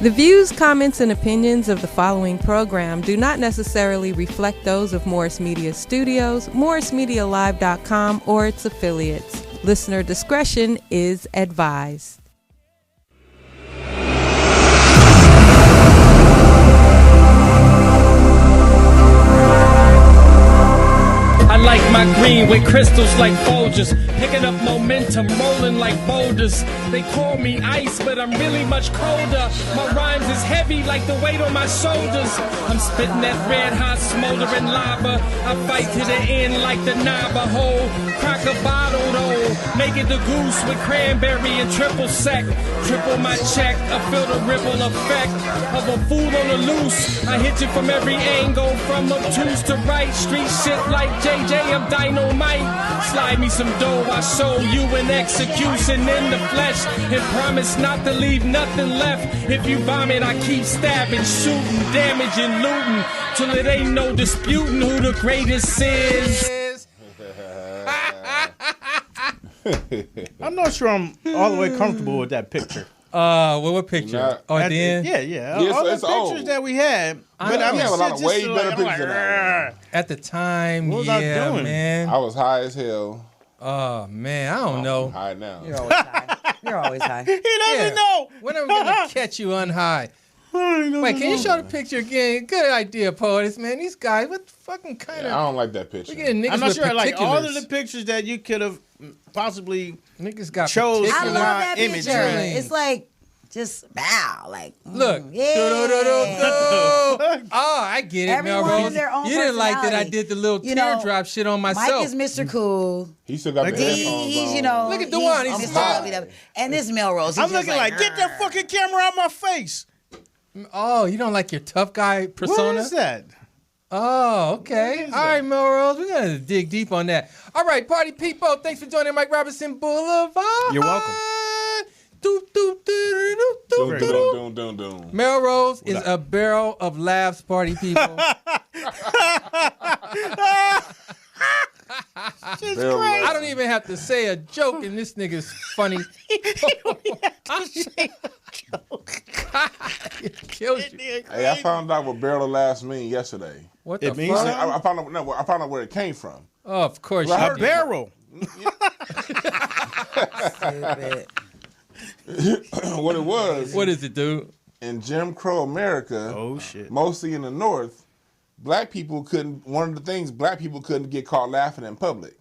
The views, comments, and opinions of the following program do not necessarily reflect those of Morris Media Studios, MorrisMediaLive.com, or its affiliates. Listener discretion is advised. I like my green with crystals like Folgers, picking up momentum, rolling like boulders. They call me ice, but I'm really much colder. My rhymes is heavy like the weight on my shoulders. I'm spitting that red hot smoldering lava. I fight to the end like the Navajo. Crack a bottle though, make it the goose with cranberry and triple sec. Triple my check, I feel the ripple effect of a fool on the loose. I hit you from every angle, from obtuse to right. Street shit like JJ, I'm dynamite. Slide me some dough, I show you an execution in the flesh, and promise not to leave nothing left. If you vomit, I keep stabbing, shooting, damaging, looting, till it ain't no disputing who the greatest is. I'm not sure I'm all the way comfortable with that picture. Well, what picture? Oh, at the end? Yeah. Yes, all the it's pictures old. that we had. But I mean, have a lot of way better pictures than that. At the time, What was I doing? man. I was high as hell. Oh, man, I don't know. I'm high now. You're always high. You're always high. He doesn't know. When are we going to catch you unhigh? Wait, can you show the picture again? Good idea, poets, man. These guys, what the fucking kind I of... don't like that picture. We're getting niggas I'm not with sure. Like all of particulars. the pictures that you could have possibly Niggas got chose I particulars. love my that imagery. picture. It's like just bow, like Look. yeah. Oh, I get it, Everyone Melrose. has their own You didn't like that I personality. did the little You know, teardrop shit on Mike myself. is Mr. Cool. He still got the headphones He's, on. you know, Look at the one, he's Mr. smart. LBW. And this Melrose. He's I'm just looking like, get that fucking camera out my face. Oh, you don't like your tough guy persona? What is that? Oh, okay. What is All right, Melrose, we're going to dig deep on that. All right, party people, thanks for joining Mike Robertson Boulevard. You're welcome. Doom, doom, doom, doom, doom, doom, doom. Doom. Melrose is a barrel of laughs, party people. I don't even have to say a joke, and this nigga's funny. It kills you. Hey, I found out what barrel of laughs mean yesterday. What the It means fuck? something? I found out where it came from. Oh, of course. Well, you I A did. barrel. What it was, What is it, dude? in Jim Crow America, Oh shit. mostly in the North, black people couldn't get caught laughing in public,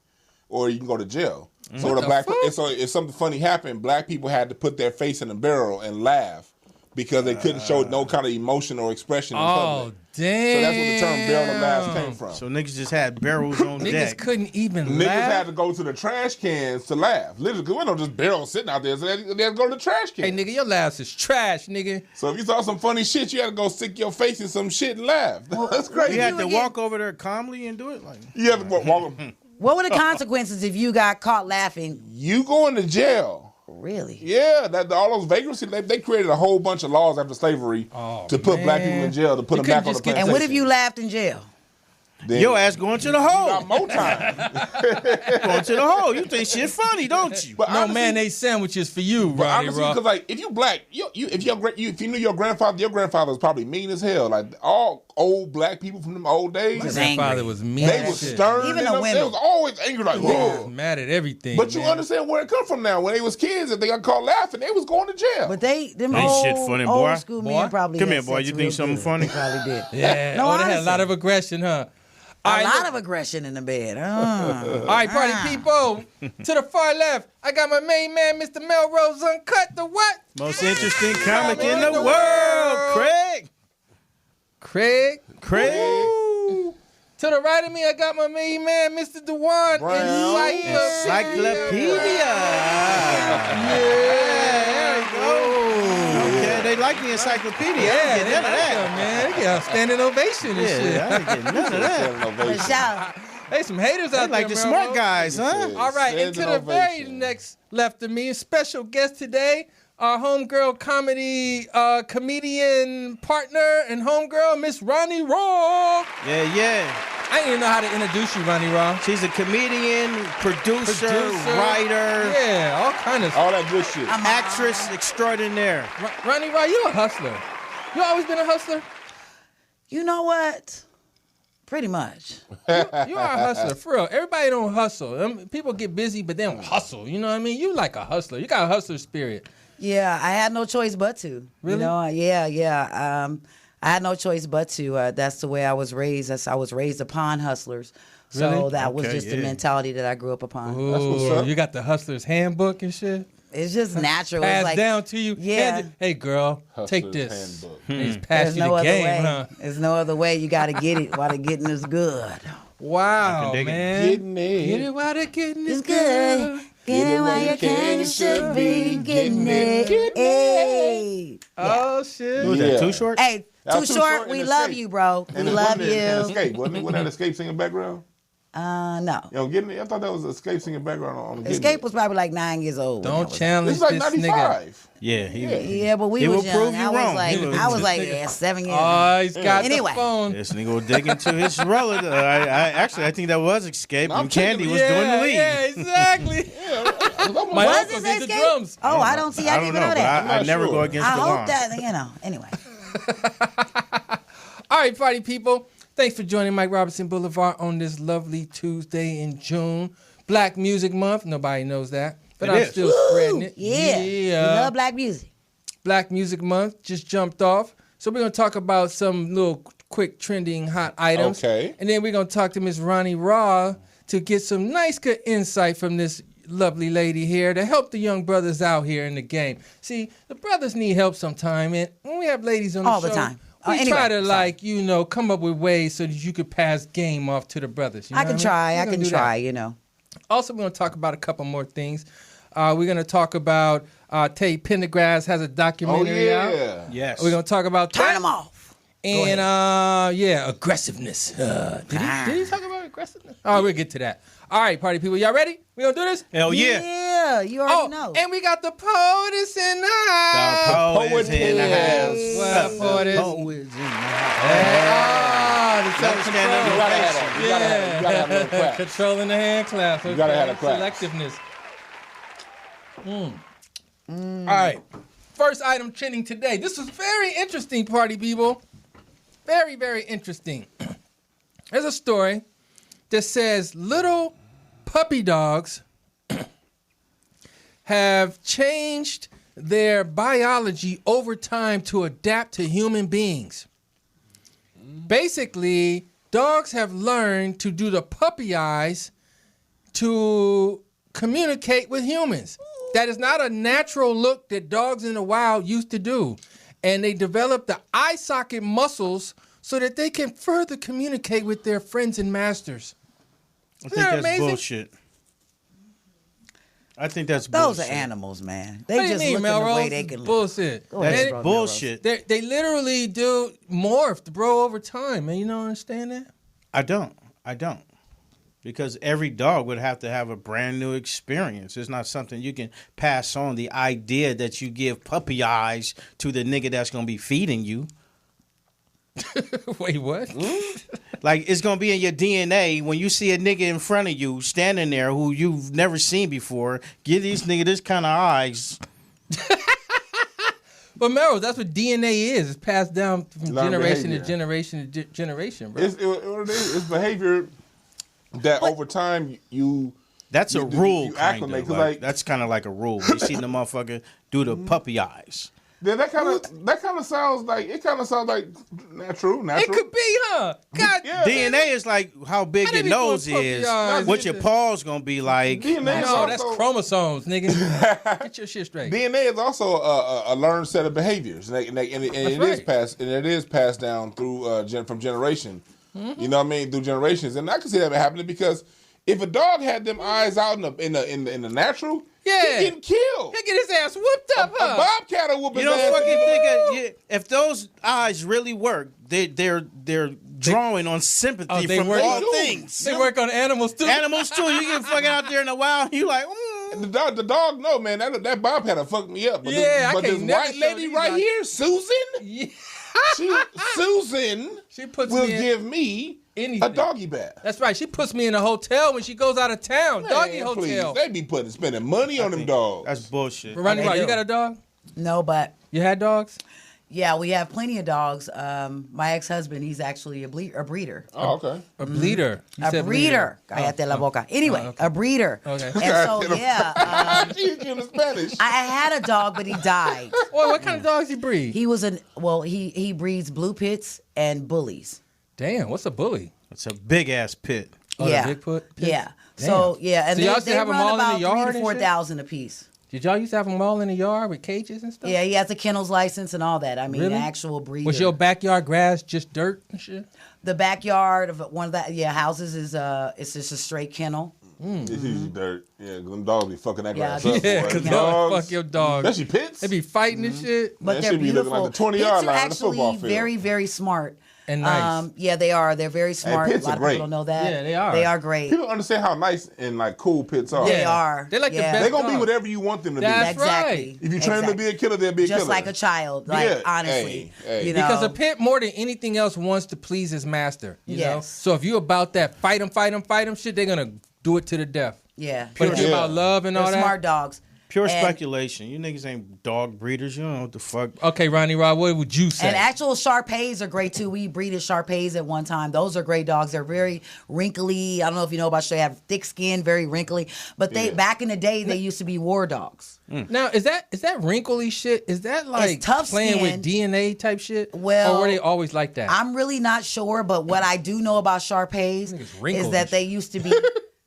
or you can go to jail. So What the fuck? so if something funny happened, black people had to put their face in a barrel and laugh because they couldn't show no kind of emotion or expression in Oh, public. damn. So that's where the term barrel of laughs came from. So niggas just had barrels on Niggas deck. couldn't even Niggas laugh. had to go to the trash cans to laugh. Literally, because we don't just barrels sitting out there. So they had to go to the trash can. Hey, nigga, your laughs is trash, nigga. So if you saw some funny shit, you had to go stick your face in some shit and laugh. That's crazy. You had to again? walk over there calmly and do it. Like You have to walk. What were the consequences if you got caught laughing? You going to jail. Really? Yeah, all those vagrancy, they created a whole bunch of laws after slavery to put black people in jail, to put You them back couldn't on the just get- plantation. And what if you laughed in jail? Then your ass going to the you hole. got more time. Going to the hole. You think shit funny, don't you? But No honestly, mayonnaise sandwiches for you, Roddy honestly, Rock. because like if you black, if you knew your grandfather was probably mean as hell. Like all old black people from them old days, Just My angry. father was mean. they as was shit. stern. Even and the they women. was always angry, like He was whoa. mad at everything. But you man. understand where it come from now. When they was kids, if they got caught laughing, they was going to jail. But them Ain't old, shit funny, boy. old school Boy. men probably Come had here, boy. sex You think real something good. funny? They probably did. Yeah. No, Oh, they had a honestly. lot of aggression, huh? A All right, lot look. of aggression in the bed. All right, party people. To the far left, I got my main man, Mr. Melrose Uncut. The what? Most interesting comic in the world, Craig. Craig. Craig. To the right of me, I got my main man, Mr. Dewan. Brown. Encyclopedia. There you go. Okay, they like the encyclopedia. Yeah, I they didn't get none of like that. them, man. They got a standing ovation and shit. Yeah, I didn't get none of that. But shout Hey, some haters They out like there, the Melrose. smart guys, huh? All right, and to the very next left of me, a special guest today, our homegirl comedian partner and homegirl, Miss Ronnie Raw. Yeah, yeah. I didn't even know how to introduce you, Ronnie Raw. She's a comedian, producer, writer. Yeah, all kind of All that good shit. Actress extraordinaire. Ronnie Raw, you a hustler. You always been a hustler? You know what? Pretty much. You are a hustler, for real. Everybody don't hustle. People get busy, but they don't hustle. You know what I mean? You like a hustler. You got a hustler spirit. Yeah, I had no choice but to. Really? You know, yeah. I had no choice but to. That's the way I was raised. I was raised upon hustlers. So Really? that was just the mentality that I grew up upon. Ooh, you got the hustler's handbook and shit? It's just natural. Passed It's like, down to you. Yeah. Hey, girl, Hustler's take this. handbook. He's passed you There's no the other game, way. huh? There's no other way. You got to get it while the getting is good. Wow, dig it. man. Getting it. Get it while the getting is It's good. Get it while you can. You should be getting it. Hey. Oh, shit. Who was Yeah. that? Too short? Hey, That too was Too short. Short We and love Escape. you, bro. We And love wasn't it you. Escape, wasn't it? Wasn't that Escape singing background? No. You know, getting it. I thought that was Escape singing background on Getting Escape It. was probably like 9 years old. when that Don't was- challenge This is like this nigga. 95. Yeah, Yeah, but we He was will young. prove you I was wrong. like, He will. I was like, 7 years. Oh, he's got Anyway. the phone. This nigga will dig into his relative. I think that was Escape. I'm And Candy checking- was doing the lead. Yeah, exactly. My Was uncle this did the Escape? drums. Oh, I don't see. I I didn't don't even know, know but that. I never sure. go against I the hope line. that, anyway. All right, party people. Thanks for joining Mike Robertson Boulevard on this lovely Tuesday in June. Black Music Month. Nobody knows that, but It I'm is. still spreading it. Yeah. We love black music. Black Music Month just jumped off. So we're going to talk about some little quick trending hot items. Okay. And then we're going to talk to Miss Ronnie Raw to get some nice good insight from this lovely lady here to help the young brothers out here in the game. See, the brothers need help sometime, and when we have ladies on the All show, the time. we Anyway, try to sorry. come up with ways so that you could pass game off to the brothers. You know I can what try. We're I gonna can do try, that. Also, we're going to talk about a couple more things. We're going to talk about Tate Pendergrass has a Oh, documentary out. yeah. Yes. We're going to talk about Turn that. them off. And aggressiveness. Did he talk about aggressiveness? Oh, we'll get to that. All right, party people, y'all ready? We gonna do this? Hell yeah. Yeah, you already know. And we got the poetess in the house. The poet's in the house. What up, poetess? Poet's in the house. The Let us self-control. stand up. You gotta have that. You gotta have a little clap. Controlling the hand clap. Okay. gotta have a clap. Selectiveness. All right. First item trending today. This was very interesting, party people. Very, very interesting. There's a story that says little puppy dogs have changed their biology over time to adapt to human beings. Basically, dogs have learned to do the puppy eyes to communicate with humans. That is not a natural look that dogs in the wild used to do. And they develop the eye socket muscles so that they can further communicate with their friends and masters. I Isn't think that that's amazing? bullshit. I think that's Those bullshit. are animals, man. What They do you just mean, look in the way Melrose? they can look. Bullshit. Go ahead, That's bro, bullshit. They literally do morph, bro, over time, man. You don't understand that? I don't. Because every dog would have to have a brand new experience. It's not something you can pass on. The idea that you give puppy eyes to the nigga that's going to be feeding you. Wait, what? Like, it's going to be in your DNA when you see a nigga in front of you standing there who you've never seen before. Give these nigga this kind of eyes. But Melrose, that's what DNA is. It's passed down from Learned generation to behavior. generation to generation, bro. It's behavior that over time you. That's a You do- rule, you kind acclimate, of. 'cause, Like, like- that's kind of like a rule. You see the motherfucker do the puppy eyes. Then that kind of sounds like natural. It could be, huh? God, Yeah. DNA is like how big How your they be doing nose puppy is. eyes? What your paw's gonna be like. DNA is no, that's also- chromosomes, nigga. Get your shit straight. DNA is also a learned set of behaviors, and it is passed down through from generation. Mm-hmm. You know what I mean? Through generations, and I can see that happening because if a dog had them eyes out in the natural, Yeah. he's getting killed. He'll get his ass whooped up, A huh? bobcat will whoop his You don't ass. fucking think if those eyes really work, they're drawing on sympathy they from work- all They do. things. They work on animals, too. Animals too. You get fucking out there in the wild, you like. The dog, no man, that bobcat will fuck me up. But Yeah, I but can't this never white show lady these right eyes. here, Susan, Yeah. Susan will give me anything. a doggy bath. That's right. She puts me in a hotel when she goes out of town. Man, Doggy hotel. Please. They be spending money on them dogs. That's bullshit. Ronnie, you got a dog? No, but You had dogs? yeah, we have plenty of dogs. My ex-husband, he's actually a breeder. Oh, okay. A bleeder. You A said breeder. Cállate la boca. Anyway, a breeder. Okay. And so, yeah, She's in Spanish. I had a dog, but he died. Boy, what kind of dogs you breed? He was he breeds blue pits and bullies. Damn, what's a bully? It's a big ass pit. Oh, yeah. the Bigfoot? Yeah. Damn. So, yeah, and So y'all they still have them run all in the about yard 3,000 and to shit? 4,000 a piece. Did y'all used to have them all in the yard with cages and stuff? Yeah, he has a kennels license and all that. I mean, Really? actual breeder. Was your backyard grass just dirt and shit? The backyard of one of the houses is it's just a straight kennel. It's usually dirt. Yeah, 'cause them dogs be fucking that Yeah, grass up. Yeah, boy. because dogs. fuck your dog. Especially pits. They be fighting and shit. But That they're should be looking beautiful. like the 20-yard Pits are line on the football actually field. very, very smart. And nice. Yeah, they are. They're very smart. pits a lot are great. of people don't know that. Yeah, they are. They are great. People understand how nice and like cool pits are. They Yeah. are. They're like the Yeah. best They're gonna be dogs. whatever you want them to That's be. Exactly. right. If you train them to be a killer, they'll be a Just killer. like a child. Like Yeah. honestly, Hey. you know. Because a pit, more than anything else, wants to please his master. You know? Yes. So if you about that fight him shit, they're going to do it to the death. Yeah. But if you're about love and They're all that. smart dogs. Pure And- speculation. You niggas ain't dog breeders. You don't know what the fuck. Okay, Ronnie Rod, what would you say? And actual Shar-Peis are great too. We breeded Shar-Peis at one time. Those are great dogs. They're very wrinkly. I don't know if you know about Shar. They have thick skin, very wrinkly. But they back in the day, they used to be war dogs. Now, is that wrinkly shit? Is that like tough playing with skin. DNA type shit? Well, or were they always like that? I'm really not sure, but what I do know about Shar-Peis Niggas wrinkled is that and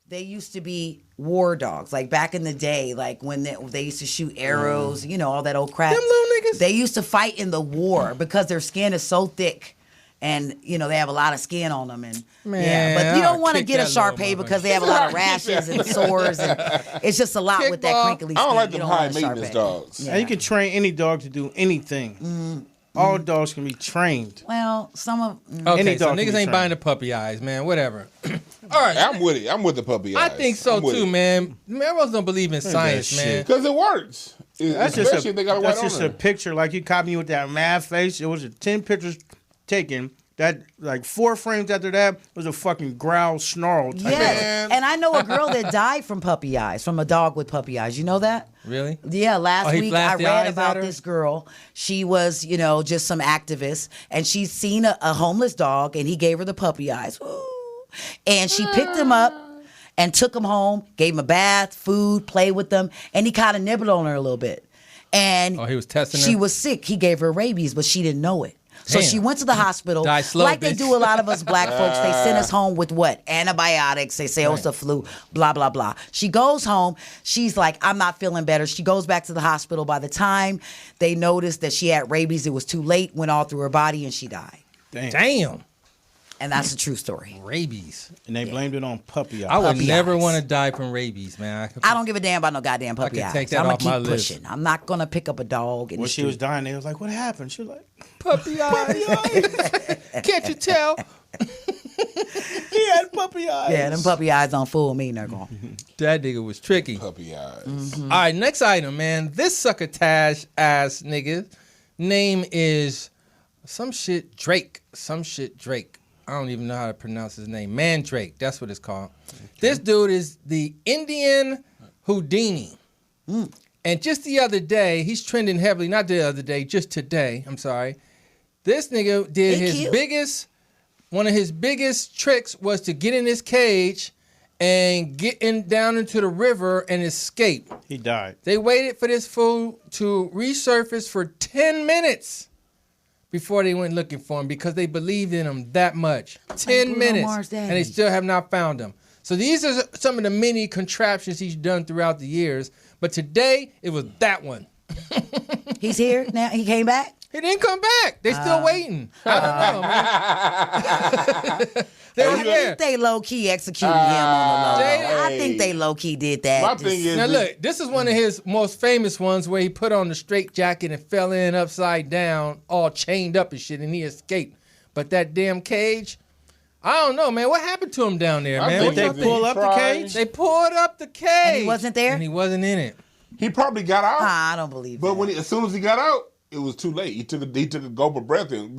they used to be war dogs. Like back in the day, like when they used to shoot arrows, you know, all that old crap. Them little niggas. They used to fight in the war because their skin is so thick. And you know they have a lot of skin on them, and Man, but you I'll don't want to kick get a that little Shar-Pei motherfucker. because they have a lot of rashes and sores, and it's just a lot with that Kickball. crinkly skin. I don't like You them want high a maintenance Shar-Pei. dogs. Yeah. And you can train any dog to do anything. All dogs can be trained. Well, some of Okay, Any so dog can niggas be ain't trained. buying the puppy eyes, man. Whatever. All right. I'm with it. I'm with the puppy I eyes. think so I'm with too, it. man. Everyone don't believe in science, that man. shit. Because it works. That's Especially just if they got a white that's just owner. a picture. Like you caught me with that mad face. It was 10 pictures taken. That like 4 frames after that was a fucking growl snarl. Type yes, Man. and I know a girl that died from puppy eyes, from a dog with puppy eyes. You know that? Really? Yeah, last he week I flashed the read eyes at about her? this girl. She was, you know, just some activist, and she's seen a homeless dog, and he gave her the puppy eyes. Ooh. And she picked him up and took him home, gave him a bath, food, played with them, and he kind of nibbled on her a little bit. And Oh, he was testing her? She was sick. He gave her rabies, but she didn't know it. So Damn. she went to the hospital, Die slow, like they bitch. do a lot of us black folks. They send us home with what? Antibiotics. They say, oh, it's the flu, blah, blah, blah. She goes home. She's like, I'm not feeling better. She goes back to the hospital. By the time they noticed that she had rabies, it was too late, went all through her body, and she died. Damn. And that's a true story. Rabies. And they blamed it on puppy I eyes. would Puppy never eyes. want to die from rabies, man. I don't give a damn about no goddamn puppy can eyes. take that I'm going off to my keep list. pushing. I'm not going to pick up a dog in When the she was street. dying, they was like, "What happened?" She was like, Puppy eyes. Can't you tell? "He had puppy eyes." Yeah, them puppy eyes don't fool me, no. That nigga was tricky. Puppy eyes. Mm-hmm. All right, next item, man. This succotash ass nigga name is some shit Drake. Some shit Drake. I don't even know how to pronounce his name. Mandrake. That's what it's called. This dude is the Indian Houdini. And just the other day, he's trending heavily. Not the other day, just today. I'm sorry. This nigga did He his cute. one of his biggest tricks was to get in his cage and get down into the river and escape. He died. They waited for this fool to resurface for 10 minutes before they went looking for him because they believed in him that much. 10 Bruno minutes. Mars' And daddy. they still have not found him. So these are some of the many contraptions he's done throughout the years. But today, it was that one. He's here now. He came back? He didn't come back. They still waiting. I don't know, man. They I were there. think they low-key executed him on the low. Jay- I think they low-key did that. My Just- thing is, Now look, this is one of his most famous ones where he put on the straight jacket and fell in upside down, all chained up and shit, and he escaped. But that damn cage, I don't know, man. What happened to him down there, I man? think What Did y'all they think? pull up the tried. cage? They pulled up the cage. And he wasn't there? And he wasn't in it. he probably got out. I don't believe But that. when as soon as he got out, it was too late. He took a gulp of breath and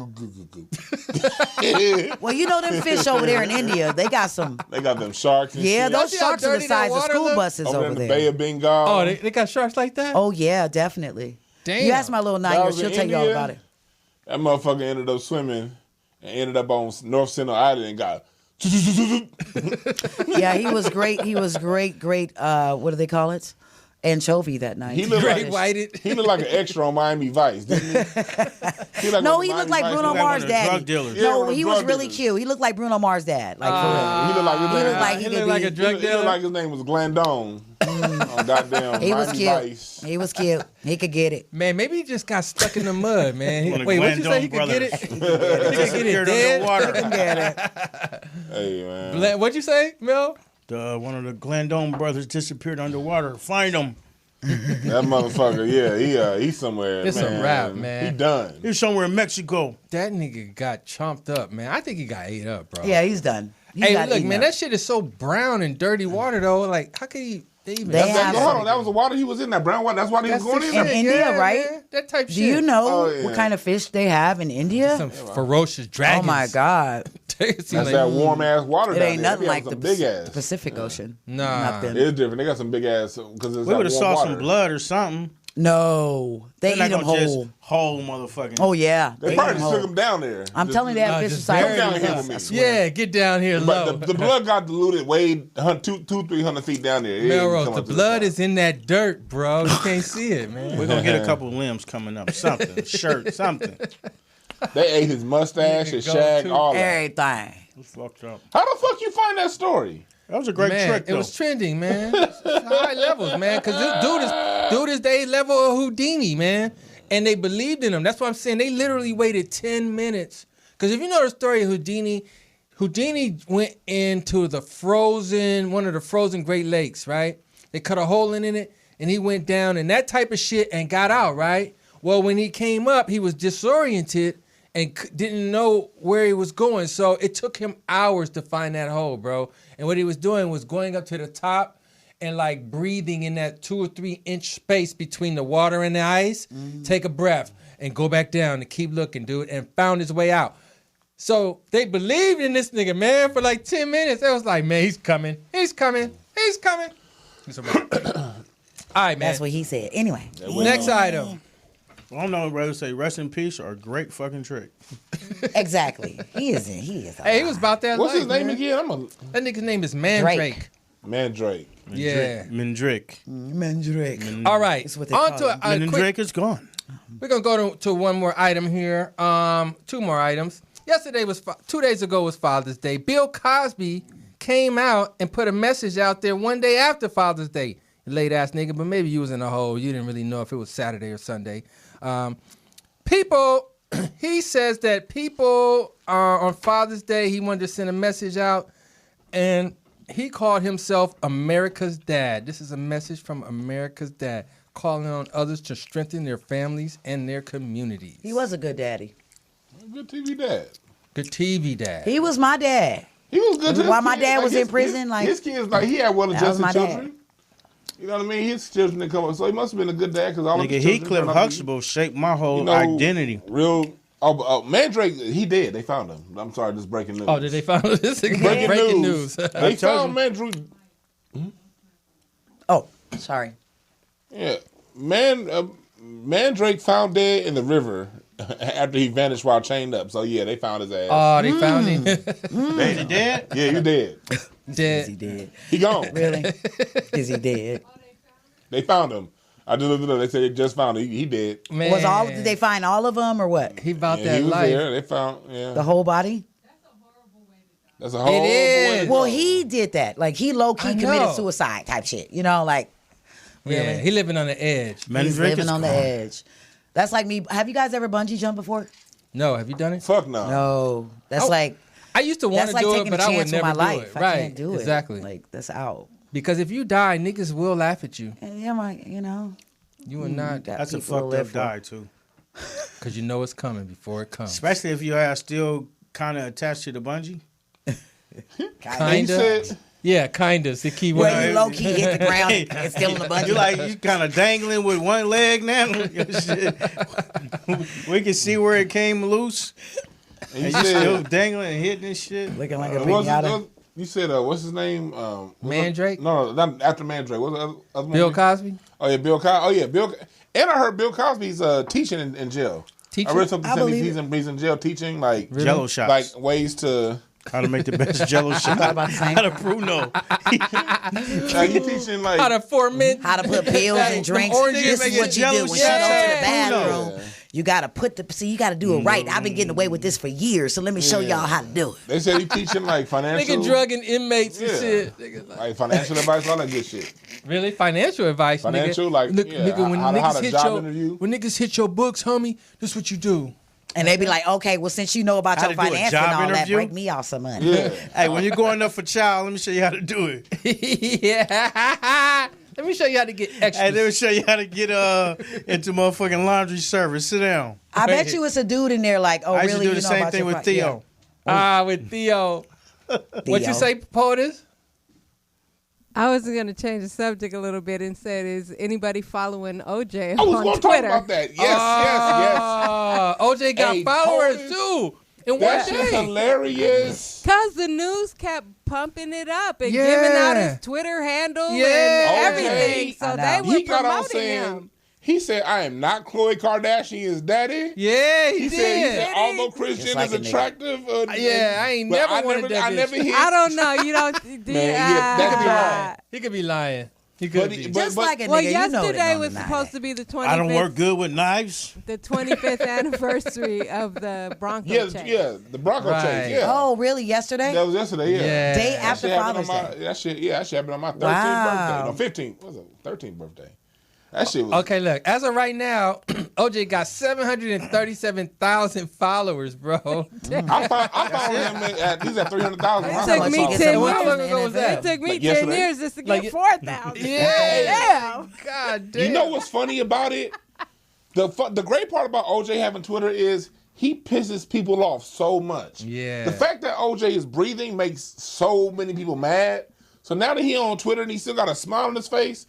Well, you know them fish over there in India, they got some. They got them sharks. And Yeah, shit. those see how sharks are the dirty that size of water school look? buses over over in the there. Bay of Bengal. Oh, they got sharks like that? Oh yeah, definitely. Damn. You ask my little That 9-year-old, was she'll in tell you all India? about it. That motherfucker ended up swimming and ended up on North Central Island and got. Yeah, he was great. He was great. What do they call it? Anchovy that night. He looked Great like whited. he looked like an extra on Miami Vice, didn't he? No, he looked like Bruno Mars' one of the daddy. drug dealers. Yeah, No, one of the he was drug really dealers. cute. He looked like Bruno Mars' dad. Like for real. He looked like his He name. looked like he could like be- a drug He looked dealer. like his name was Glandon. On goddamn He was Miami cute. Vice. He was cute. He could get it. Man, maybe he just got stuck in the mud, man. One of Wait, what you say? Glandon He could get it? brothers. He could get it dead? Underwater. Get it. Hey man, What'd you say, Mel? One of the Glandon brothers disappeared underwater. Find him. that motherfucker. Yeah, he's somewhere. It's man. a wrap, man. He done. He's somewhere in Mexico. That nigga got chomped up, man. I think he got ate up, bro. Yeah, he's done. He Hey, got look, eaten man, up. that shit is so brown and dirty water, though. Like, how could he? They even. They have- Hold on, that was the water he was in. That brown water. That's why he was That's going the in. In shit, India, yeah, right? man. That type shit. Do you know Oh, yeah. what kind of fish they have in India? Some ferocious dragons. Oh my God. It seems That's like- that warm ass water. It down ain't there. nothing They like have the some big ass. Pacific Ocean. Nah. Nothing. It's different. They got some big ass because it's We that would have warm saw water. some blood or something. No. They They're eat not them gonna just whole. whole motherfucking. Oh yeah. They eat probably 'em just took whole. him down there. I'm telling you, they have fish just society. bury down him. here with me. I swear. Yeah, get down here low. But the blood got diluted way 200-300 feet down there. It ain't Melrose, come the up to blood top. is in that dirt, bro. You can't see it, man. We're gonna get a couple limbs coming up. Something, shirt, something. They ate his mustache, his Go shag, to all that. Everything. It's fucked up. How the fuck you find that story? That was a great Man, trick, it though. was trending, man. It's high levels, man. Because this dude is the level of Houdini, man. And they believed in him. That's what I'm saying. They literally waited 10 minutes. Because if you know the story of Houdini went into one of the frozen Great Lakes, right? They cut a hole in it, and he went down and that type of shit and got out, right? Well, when he came up, he was disoriented and didn't know where he was going. So it took him hours to find that hole, bro. And what he was doing was going up to the top and like breathing in that 2 or 3 inch space between the water and the ice. Take a breath and go back down and keep looking, dude, and found his way out. So they believed in this nigga, man, for like 10 minutes. They was like, man, he's coming. He's coming. He's coming. He's a all right, man. That's what he said. Anyway. Next item. I don't know whether to say rest in peace or a great fucking trick. Exactly. He is. Hey, he was about that What's life, his name man. again? That nigga's name is Mandrake. Drake. Mandrake. Yeah. Mandrake. Mandrake. All right. That's what they On call to him. a quick. Mandrake is gone. We're gonna go to one more item here. 2 more items. Yesterday was 2 days ago was Father's Day. Bill Cosby came out and put a message out there one day after Father's Day. You late ass nigga, but maybe you was in a hole. You didn't really know if it was Saturday or Sunday. He says that people on Father's Day, he wanted to send a message out, and he called himself America's Dad. This is a message from America's Dad, calling on others to strengthen their families and their communities. He was a good daddy. Good TV dad. Good TV dad. He was my dad. He was good to his While my kids. dad was in his- prison, like- his kids, like he had That was well-adjusted my dad. children. You know what I mean? His children didn't come up, so he must have been a good dad because all of Nigga, his children Heathcliff turned out to be, Huxtable shaped my whole you know, identity. Real. Mandrake, he dead. They found him. I'm sorry, this is breaking news. Oh, did they find this? Breaking news. They told found you. Mandrake. Oh, sorry. Yeah, Mandrake found dead in the river after he vanished while chained up. So yeah, they found his ass. Oh, they found him. Is he dead? Yeah, he dead. Is he Dead. dead? He gone. Really? Is he dead? They found him. I just looked it up. They said they just found him. He dead. Man, Did they find all of them or what? He about Yeah, that he was life. there. They found. Yeah, The whole body? that's a whole. It is. way to Well, go. he did that. Like he low key I committed know. suicide type shit. You know, like Yeah, he living on the edge. he's Mandrake living is on the gone. edge. That's like me. Have you guys ever bungee jumped before? No, have you done it? Fuck no. No. That's Oh, like I used to want that's to like do it, taking a but I would chance with never my do life. it. I Right, can't do it. exactly. Like that's out. Because if you die, niggas will laugh at you. And yeah, my, you know. You will not, got That's a people to fucked live up for. die, too. because you know it's coming before it comes. Especially if your ass still kind of attached to the bungee. And he Kinda. said Yeah, kind of. The key Where word. you low key hit the ground and still in the budget. You kind of dangling with one leg now. We can see where it came loose. And And you still dangling and hitting this shit. Looking like a pinata. You said, what's his name? Mandrake? No, not after Mandrake. What's the other Bill movie? Cosby? Oh, yeah, Bill Cosby. Oh, yeah, Bill. And I heard Bill Cosby's teaching in jail. Teaching? I read something I saying believe he's in jail teaching, like, Really? Jello shots. like ways to... How to make the best Jello shot. about the same. How to Bruno. Like, he teaching, like... How to ferment. How to put pills and drinks. oranges This make is it what you do jello when shot. you go to the Yeah. bathroom. You gotta you gotta do it right. I've been getting away with this for years, so let me show y'all how to do it. They said he teaching, like, financial... Nigga drugging inmates and Yeah. shit. Nigga, like, Like, financial advice, all that good shit. really? Financial advice, Financial, nigga. like, Nigga, yeah, when how niggas to hit job your interview. when niggas hit your books, homie, this what you do. And they be like, okay, well, since you know about How your to do a financial job and all interview? that, break me off some money. Yeah. Hey, when you're going up for child, let me show you how to do it. Yeah. Let me show you how to get extras. Hey, let me show you how to get into motherfucking laundry service. Sit down. I bet you it's a dude in there like, oh, I used really? to do You the know same about thing your with Theo. With Theo. What you Theo. say, POTUS? I was going to change the subject a little bit and said, is anybody following OJ I was on going to talk Twitter? about that. Yes. OJ got Hey, followers POTUS. too. In That one shit's day. hilarious. Because the news kept pumping it up and Yeah. giving out his Twitter handle Yeah. and Okay. everything. So I they know. were He got on promoting saying, him. he said, I am not Khloe Kardashian's daddy. Yeah, He said, he? although Kris Just Jenner's like a nigga. attractive. Yeah, I ain't but never wanted that I bitch. never hit. I don't know. You don't. Man, yeah, that He could be Nah. lying. He could be lying. He could But be. he- Just like a nigga, Well, you know they yesterday don't was deny supposed that. to be the 25th. I don't work good with knives. The 25th anniversary of the Bronco chase. Yeah, the Bronco Right. chase. Yeah. Oh, really? Yesterday? That was yesterday, yeah. Yeah. Day That after shit happened Father's on Day. my, that shit happened on my 13th Wow. birthday. No, 15th. What was it? 13th birthday. That shit was... Okay, look. As of right now, OJ got 737,000 followers, bro. I found him he's at 300,000. It That's took how much me he gets 10 a month How in long the ago was NFL. that? It took me Like 10 yesterday? years just to Like get 4,000. Yeah. Damn. God damn. You know what's funny about it? The great part about OJ having Twitter is he pisses people off so much. Yeah. The fact that OJ is breathing makes so many people mad. So now that he on Twitter and he still got a smile on his face,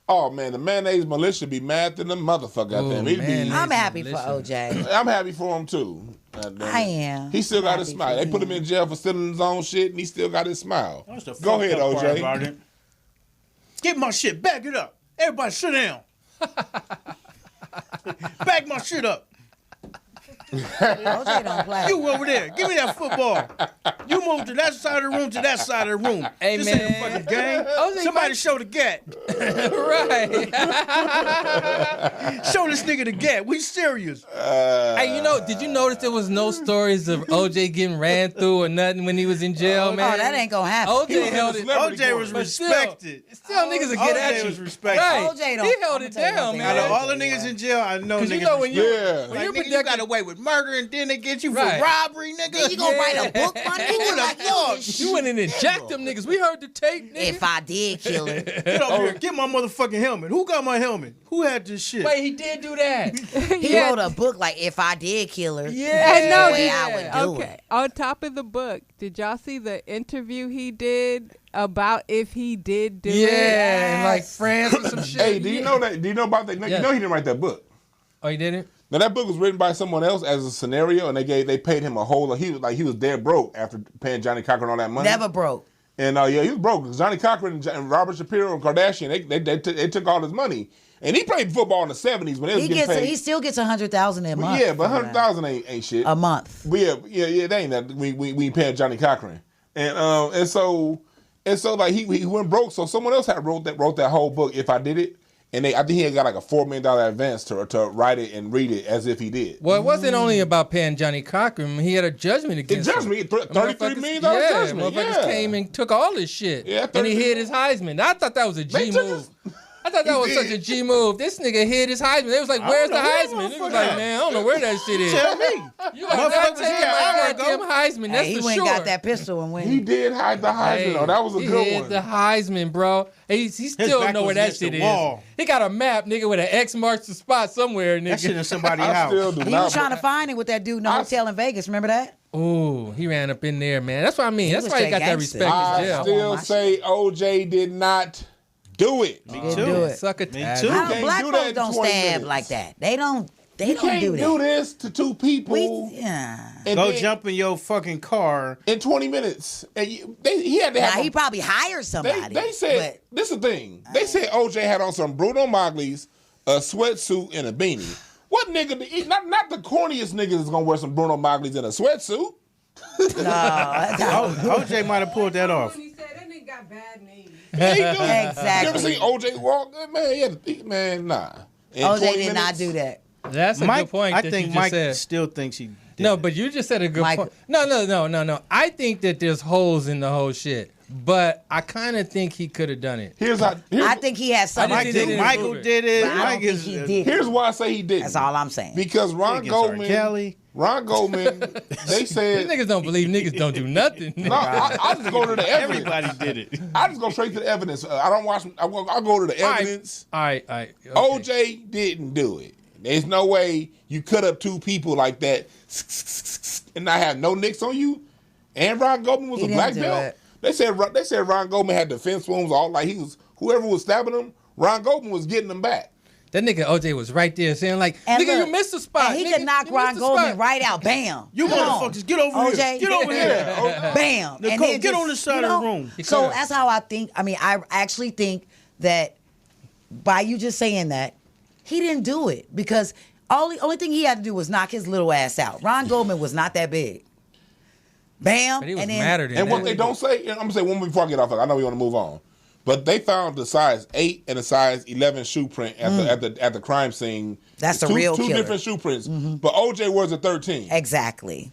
oh man, the mayonnaise militia be mad than the motherfucker out there. Ooh, He'd be- mayonnaise. I'm happy for Militia. OJ. I'm happy for him too. I am. He still got his Happy smile. for They put him in jail for stealing his own shit, and he still got his smile. That's the Go fucked ahead, up part about OJ. it. Get my shit. Back it up. Everybody sit down. Back my shit up. OJ don't play. You over there. Give me that football. You move to that side of the room to that side of the room. Hey, this ain't a man. fucking game. OJ Somebody might- show the gat. Right. Show this nigga the gat. We serious. Hey, did you notice there was no stories of OJ getting ran through or nothing when he was in jail, Oh, man? that ain't gonna happen. OJ He was in held the it. celebrity OJ was corner. But still- respected. Still, niggas will get OJ at you. was respected. Right. OJ don't- He held I'ma it tell you one down, thing Out man. of all the niggas in jail, I know Because niggas you know when you Yeah. when you're nigga, you protected, got away with murder and then they get you Right. for robbery, nigga. You gonna write a book, man? You Who the like fuck? you went in and jacked them niggas. We heard the tape, nigga. If I did kill her. Get over here. Get my motherfucking helmet. Who got my helmet? Who had this shit? Wait, he did do that. He wrote a book like If I Did Kill Her. Yeah. And no, the way did- I would do okay. On top of the book, did y'all see the interview he did about if he did do it? Yeah, and like France or some shit. Hey, do you know that? Do you know about that? Yes. You know he didn't write that book. Oh, he didn't? Now that book was written by someone else as a scenario, and they paid him a whole. He was dead broke after paying Johnny Cochran all that money. Never broke. And he was broke. Johnny Cochran and Robert Shapiro and Kardashian, they took all his money. And he played football in the 70s when they was getting paid. He still gets $100,000 a month. Yeah, but from that. 100,000 ain't shit. A month. But yeah, that ain't that. We paying Johnny Cochran, and so like he went broke. So someone else had wrote that whole book. If I Did It, and I think he had got like a $4 million advance to write it and read it as if he did. Well, it wasn't only about paying Johnny Cochran. He had a judgment against him. $33 million Yeah, judgment. motherfuckers Yeah. came and took all his shit. Yeah, and he 33 hid his Heisman. I thought that was a They G took move. his- I thought that He was did. such a G move. This nigga hid his Heisman. They was like, "Where's the don't know where Heisman?" He was motherfucker like, at. "Man, I don't know where that shit is." Tell me. You got Motherfuckers that got my Iron goddamn Heisman. That's Hey, he for went sure. and got that pistol and went. He did hide the Heisman. Hey, though. That was a he good hid one. the Heisman, bro. He still don't back know where was that against shit the is. wall. He got a map, nigga, with an X marks the spot somewhere, That shit nigga. in somebody's I house. still do He not. was trying to find it with that dude in the hotel in Vegas. Remember that? Ooh, he ran up in there, man. That's what I mean. That's was why he got that gangster. respect in I jail. still say OJ did not do it. Me Didn't too. do it. Suck a Me tad. too. How can't black do that folks in don't 20 stab minutes. like that. They don't You do can't do that. this to two people Yeah. and Go then- jump in your fucking car. in 20 minutes. And he had to Now have he probably hired somebody. They said, this is the thing. They said OJ had on some Bruno Magli's, a sweatsuit, and a beanie. What nigga, not the corniest nigga is going to wear some Bruno Magli's and a sweatsuit. OJ might have pulled that off. He said that nigga got bad knees. Yeah, he do. Exactly. You ever seen OJ walk? Man, nah. In OJ 20 did not minutes, do that. That's a Mike, good point. I that think you just Mike said. still thinks he did. No, it. but you just said a good Mike- point. No. I think that there's holes in the whole shit, but I kind of think he could have done it. I think he has something I to just do. didn't Michael prove it. did it. But I don't Mike think is. he did. Here's why I say he didn't. That's all I'm saying. Because Ron Niggas are Goldman, Kelly. they These said, niggas don't believe niggas don't do nothing. no, I just go to the evidence. Everybody did it. I just go straight to the evidence. I don't watch. I'll go to the evidence. All right. Okay. OJ didn't do it. There's no way you cut up two people like that and not have no nicks on you. And Ron Goldman was He a didn't black do belt. it. They said Ron Goldman had defense wounds. All like he was whoever was stabbing him. Ron Goldman was getting them back. That nigga OJ was right there saying like, And nigga, look, you missed the spot. And he nigga, could knock you Ron missed the Goldman spot. right out. Bam. You Come on. motherfuckers, get over OJ. here. Get over here. Bam. Nicole, And then get just, on this side you of the know, room. He So could've. that's how I think. I mean, I actually think that by you just saying that, he didn't do it because only thing he had to do was knock his little ass out. Ron Goldman was not that big. Bam. But he was and then, madder than And that. what they don't say, and I'm gonna say one more before I get off. I know we want to move on, but they found the size 8 and a size 11 shoe print at the crime scene. That's the two, real two killer. different shoe prints, but OJ was a 13. Exactly.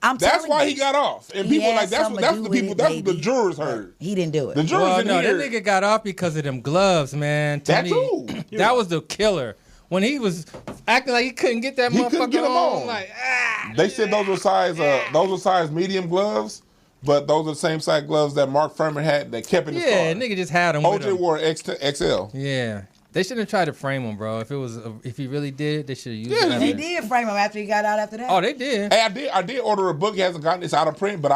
I'm That's telling why you, he got off. And he people had like that's something what to do the with people it, that's what the maybe. jurors heard. He didn't do it. The jurors Well, in no, here. that nigga got off because of them gloves, man. To That me, too. that was the killer. When he was acting like he couldn't get that He motherfucker couldn't get him on. like, They said those were size medium gloves, but those are the same size gloves that Mark Furman had that kept in his yeah, car. nigga just had him with OJ him. wore XL. Yeah, they shouldn't have tried to frame him, bro. If he really did, they should have used Yeah, it. They did frame him after he got out after that. Oh, they did. Hey, I did order a book. He hasn't gotten this out of print, but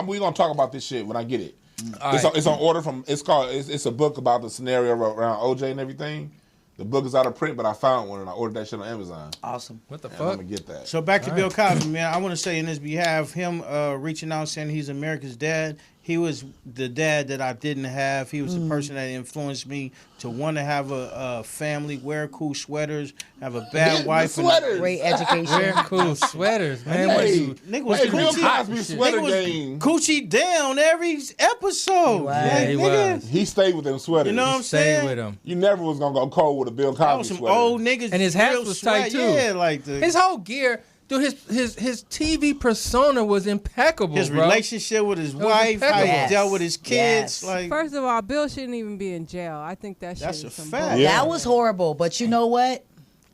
we gonna talk about this shit when I get it. All It's, right. it's on order from. It's a book about the scenario around OJ and everything. The book is out of print, but I found one and I ordered that shit on Amazon. Awesome. What the And I'm fuck? gonna get that. So back to Bill Cosby, man. I want to say in his behalf, him reaching out saying he's America's dad. He was the dad that I didn't have. He was the person that influenced me to want to have a family, wear cool sweaters, have a bad The wife. sweaters. Great education. Wear cool sweaters, man. What Hey, you? Nigga was hey, Bill coochie. Cosby sweater Nigga was game. coochie down every episode. was. Yeah, he nigga, was. He stayed with them sweaters. You know what I'm Stay saying? with him. You never was gonna go cold with a Bill That Cosby was some sweater. old niggas. And his hats real was tight, swag. too. Yeah, like His whole gear, dude. His TV persona was impeccable. his bro. relationship with his was wife, how he impeccable. dealt with his kids. Yes. Like First of all, Bill shouldn't even be in jail. I think that shit That's is a some fact. bullshit. Yeah. That was horrible, but you know what?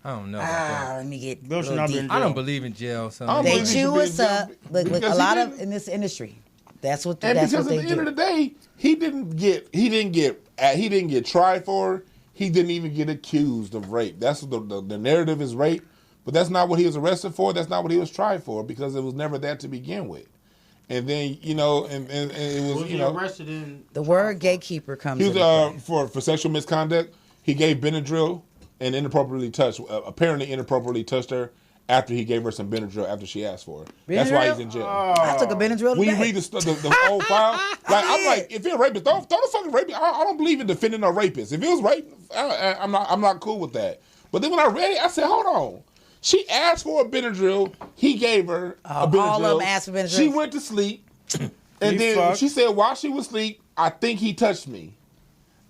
I don't know. About that. Let me get Bill a should little not be deep. in I don't jail. believe in jail, son. I don't They believe he should chew be in us up. jail Look, because a he lot of didn't- in this industry. That's what. And That's because what at they the end do. of the day, he didn't get tried for. He didn't even get accused of rape. That's the narrative is rape, but that's not what he was arrested for. That's not what he was tried for because it was never that to begin with. And then and it was arrested in? The word gatekeeper comes. he into was play. for sexual misconduct. He gave Benadryl and apparently inappropriately touched her after he gave her some Benadryl after she asked for it. That's why he's in jail. I took a Benadryl When you today. read the whole file, like I'm like, if you're a rapist, don't the fucking rapist. I don't believe in defending a rapist. If it was rape, I'm not cool with that. But then when I read it, I said, hold on. She asked for a Benadryl. He gave her a Benadryl. all of them asked for Benadryl. She went to sleep, and He then fucked. she said while she was asleep, I think he touched me,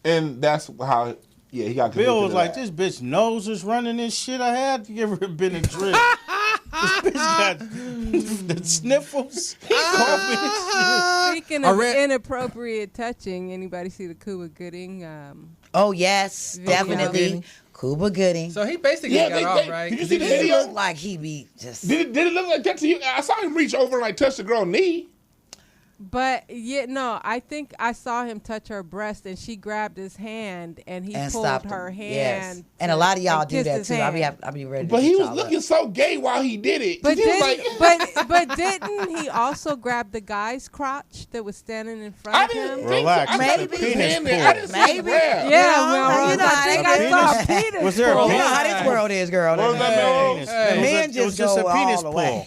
and that's how. Yeah, he got convicted Bill was of like, that. this bitch nose is running this shit. I had to give her a Benadryl. This bitch got the sniffles. He coughing and shit. Speaking I of read- inappropriate touching, anybody see the Cuba Gooding? Oh yes, Video. definitely. Cuba Gooding. So he basically Yeah, got they- off, they- right? did you 'Cause see he the didn't- He video? looked like he be just. Did it look like that to you? I saw him reach over and like touch the girl knee. But I think I saw him touch her breast, and she grabbed his hand, and he pulled her hand. Yes. And a lot of y'all do that too. I'll be ready. But he was looking so gay while he did it. But but didn't he also grab the guy's crotch that was standing in front of him? Relax. Maybe. Maybe. I think I saw a penis. Was there a pull. You know how this world is, girl. What was that, Melrose? The men It was just just go a penis all the way.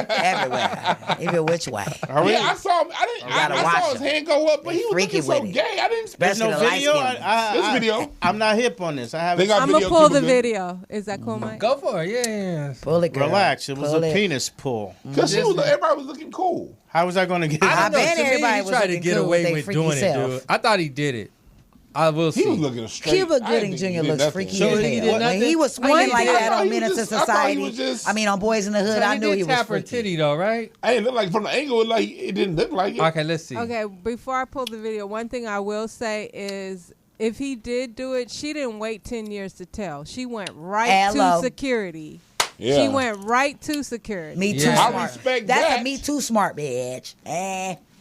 Everywhere. Even which way. Yeah, I saw him. I saw his hand go up, but he was looking so gay. I didn't expect There's no video. This video. I'm not hip on this. I haven't. I'm gonna pull the video. Is that cool, Mike? Go for it. Yeah. Pull it, girl. Relax. It was a penis pull. Because everybody was looking cool. How was I going to get? I I don't know. bet To me, everybody he was tried to looking get cool away with with they doing freaky it, self. dude. I thought he did it. I will see. He was looking straight. Cuba I Gooding didn't Jr. think he looks did freaky nothing. as he hell. did When nothing? he was swinging like that on Menace to I thought he Society, was just- on Boys in the Hood, So I knew he did was tap her freaky. titty though, right? I didn't look like from the angle. It didn't look like it. Okay, let's see. Okay, before I pull the video, one thing I will say is if he did do it, she didn't wait 10 years to tell. She went right to security. Yeah. She went right to security. Me too Yeah. I smart. respect That's that. a me too smart bitch.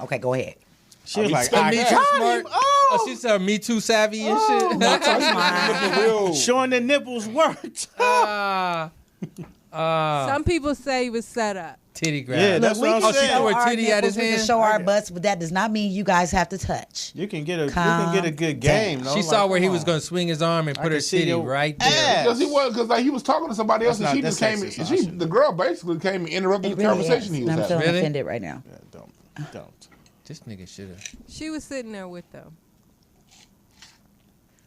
Okay, go ahead. She was like, I I Me got Too him. smart. Oh, she said Me Too savvy and shit. Looking real. Showing the nipples worked. Some people say he was set up. Titty grab. Yeah, that's what I'm Oh, she saying. threw her Our titty at his nipples, we can hand. show our butts, but that does not mean you guys have to touch. You can get a good game. though. She Like, saw where he come was on. going to swing his arm and put can her see titty your right there. ass. Because he was talking to somebody else, That's and she not- just that's came. sexist, Sasha. The girl basically came and interrupted It the really conversation is. he was I'm having. feeling Really? offended right now. Yeah, don't. This nigga should have. She was sitting there with them.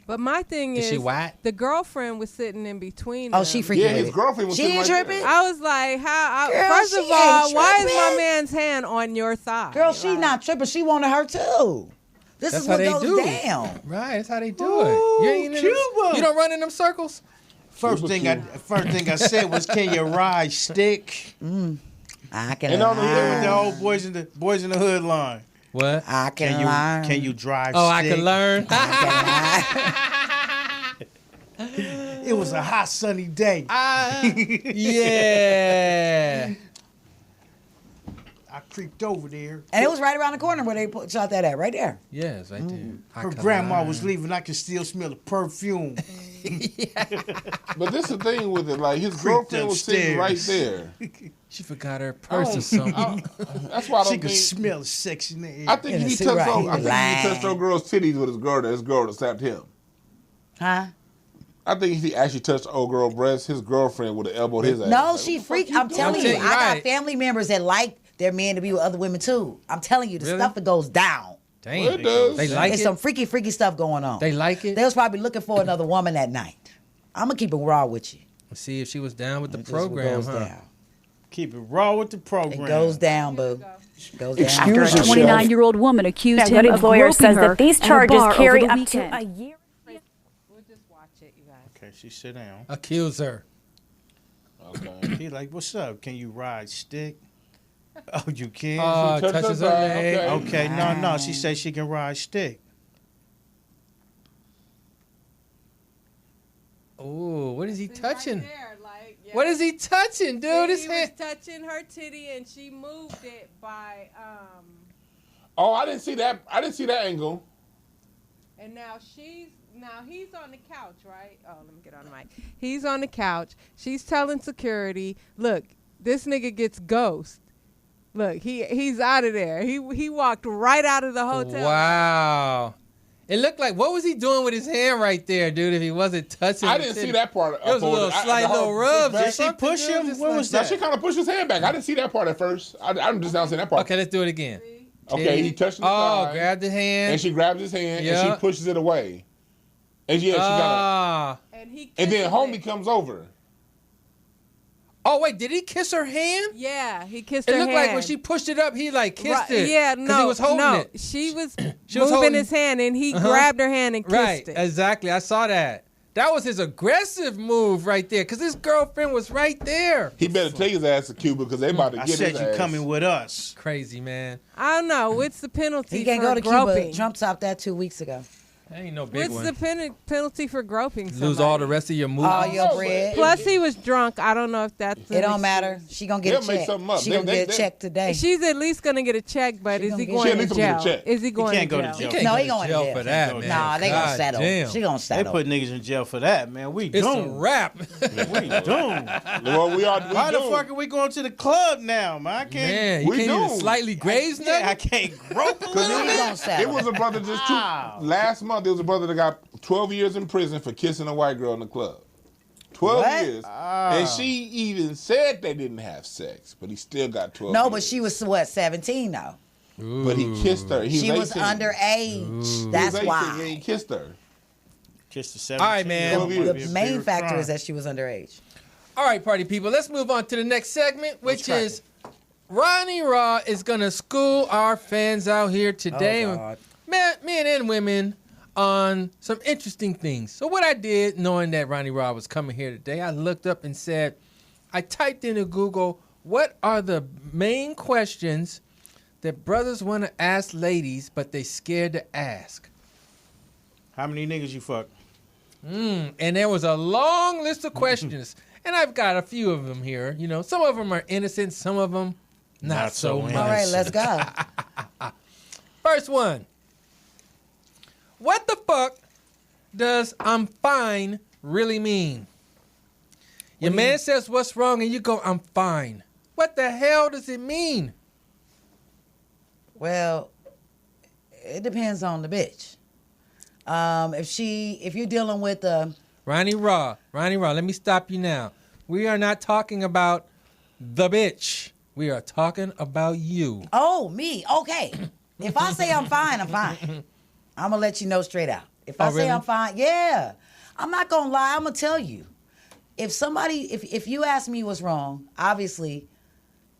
But my thing Is is, she white? the girlfreaking was sitting in between Oh, them. she freaking Yeah, with his it. girlfriend was She sitting ain't right tripping. there. I was like, Girl, first she of all, ain't why is my tripping. man's hand on your thigh? Girl, she not tripping. She wanted her too. This That's is how what they goes do. down. Right, that's how they do it. You ain't in them, Cuba. you don't run in them circles? First thing I said was, "Can you ride stick?" I can And on the With learn. the old boys in the hood line. What? I can learn. Can you drive? Oh, I stick? can learn. It was a hot sunny day. Yeah. I creeped over there. And it was right around the corner where they shot that at, right there. Yeah, it's right there. I Her can grandma learn. was leaving. I could still smell the perfume. But this is the thing with it. Like his girlfriend was sitting right upstairs. there. She forgot her purse or something. That's why I She don't could think. smell the sex in the air. I think if he see, touched right, those, he I think was if he touched lying. those girl's titties with his girl, that his girl would have slapped him. Huh? I think if he actually touched the old girl breast, his girlfriend would have elbowed his ass. No, Like, she what the fuck freaked. you I'm doing? telling you, I Right. got family members that like their men to be with other women too. I'm telling you, the Really? stuff that goes down. Damn. Well, it does. They like There's it. some freaky stuff going on. They like it. They was probably looking for another woman that night. I'm gonna keep it raw with you. Let's see if she was down with the This is what program, goes huh? down. Keep it raw with the program. It goes down, boo. Goes down. After a 29-year-old woman accused him of lawyer groping says her that these at a charges bar carry over the up to weekend. a year. We'll just watch it, you guys. Okay, she sit down. Accuser. Okay. He like, what's up? Can you ride stick? Oh, you can? touched Touches her her thigh, leg. okay. Okay, no. She said she can ride stick. Oh, what is he touching? Right there, like, yeah. What is he touching, dude? His He was hand. touching her titty, and she moved it by, Oh, I didn't see that. I didn't see that angle. and now he's on the couch, right? Oh, let me get on the mic. He's on the couch. She's telling security, look, this nigga gets ghost. Look, he's out of there. He walked right out of the hotel. Wow. It looked like, what was he doing with his hand right there, dude, if he wasn't touching I the didn't see titty? that part. It was a little slight little rubs. Did or she something, push dude, him? just What like- was Now that? she kind of pushed his hand back. I didn't see that part at first. I'm just now seeing that part. Okay, let's do it again. Okay, he touched his Oh, thigh, grabbed the hand. and she grabs his hand and Yeah. she pushes it away. And yeah, she got Ah. And he and then kisses homie it. comes over. Oh, wait, did he kiss her hand? Yeah, he kissed It her looked hand. like when she pushed it up, he like kissed Right, it. Yeah, 'Cause no, he was holding no. it. She was She was moving holding- his hand, and he Uh-huh. grabbed her hand and kissed Right, it. exactly. I saw that. That was his aggressive move right there, because his girlfriend was right there. He better take his ass to Cuba because they about to I get said his you ass. coming with us. Crazy, man. I don't know. What's the penalty He can't for go to groping? Cuba. Trump stopped that 2 weeks ago. Ain't no big What's one. the penalty for groping somebody? Lose all the rest of your moves. All your bread. Plus, he was drunk. I don't know if that's... It don't matter. She gonna get a They'll make check. something up. She gonna get a check today. She's at least going to get a check, but is he She going at to least gonna get a jail? check. Is he going can't to go to jail? jail. Can't No, go he to going to jail jail for that, man. Nah, they gonna God settle. damn. She gonna They settle. put niggas in jail for that, man. We It's a doomed. wrap. We doomed. Well, we are. Why the fuck are we going to the club now, man? I can't. Man, you We can't even do. slightly graze Yeah, I nothing? can't grope a He little bit. gonna It settle. was a brother just last month. There was a brother that got 12 years in prison for kissing a white girl in the club. 12 What? years, and she even said they didn't have sex, but he still got 12. No, years. but she was what, 17 though. But he kissed her. She was 18. underage. That's he was 18 why. and he kissed her. Just the 17. All right, man. The main factor is that she was underage. All right, party people, let's move on to the next segment, which is Ronnie Raw is going to school our fans out here today, Oh, God. men and women, on some interesting things. So what I did, knowing that Ronnie Raw was coming here today, I looked up and said, I typed into Google, what are the main questions that brothers want to ask ladies, but they scared to ask? How many niggas you fuck? And there was a long list of questions. And I've got a few of them here. You know, some of them are innocent, some of them not so much. All right, let's go. First one. What the fuck does I'm fine really mean? Your man says what's wrong and you go, I'm fine. What the hell does it mean? Well, it depends on the bitch. If you're dealing with Ronnie Raw, let me stop you now. We are not talking about the bitch. We are talking about you. oh, me, okay. If I say I'm fine, I'm fine. I'm gonna let you know straight out. If I say really? I'm fine, yeah. I'm not gonna lie, I'm gonna tell you. If you ask me what's wrong, obviously,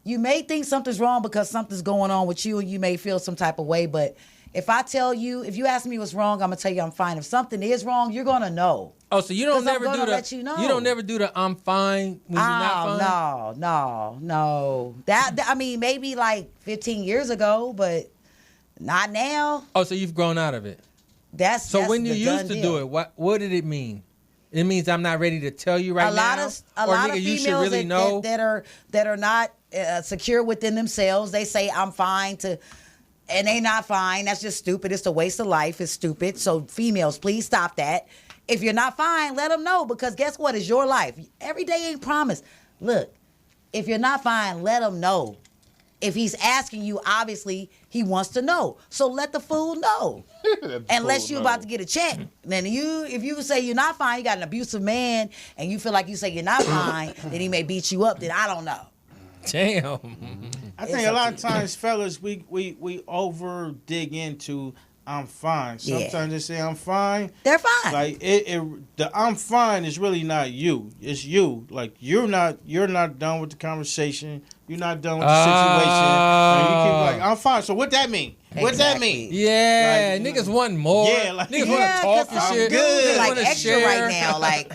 you may think something's wrong because something's going on with you and you may feel some type of way, but if you ask me what's wrong, I'm gonna tell you I'm fine. If something is wrong, you're gonna know. Oh, so you don't 'Cause I'm never gonna do the let you know. You don't never do the I'm fine when you're not fine? No. That I mean, maybe like 15 years ago, but not now. Oh, so you've grown out of it. That's When you the used done to deal. do it, what did it mean? It means I'm not ready to tell you right a now. lot of you should females really know. that are not secure within themselves. They say I'm fine and they not fine. That's just stupid. It's a waste of life. It's stupid. So females, please stop that. If you're not fine, let them know, because guess what? It's your life. Every day ain't promised. Look, if you're not fine, let him know. If he's asking you, obviously he wants to know. So let the fool know. Unless you're about to get a check. Then if you say you're not fine, you got an abusive man, and you feel like you say you're not fine, then he may beat you up. Then I don't know. Damn. I think a lot of times, fellas, we over dig into I'm fine. Sometimes Yeah. they say I'm fine. They're fine. Like the I'm fine is really not you. It's you. Like you're not done with the conversation. You're not done with the situation. And you keep like I'm fine. So what that mean? What that mean? Yeah, Like, niggas want more. Yeah, like- niggas Yeah, want to talk 'cause and I'm shit. good. Niggas like wanna extra share. right now. Like,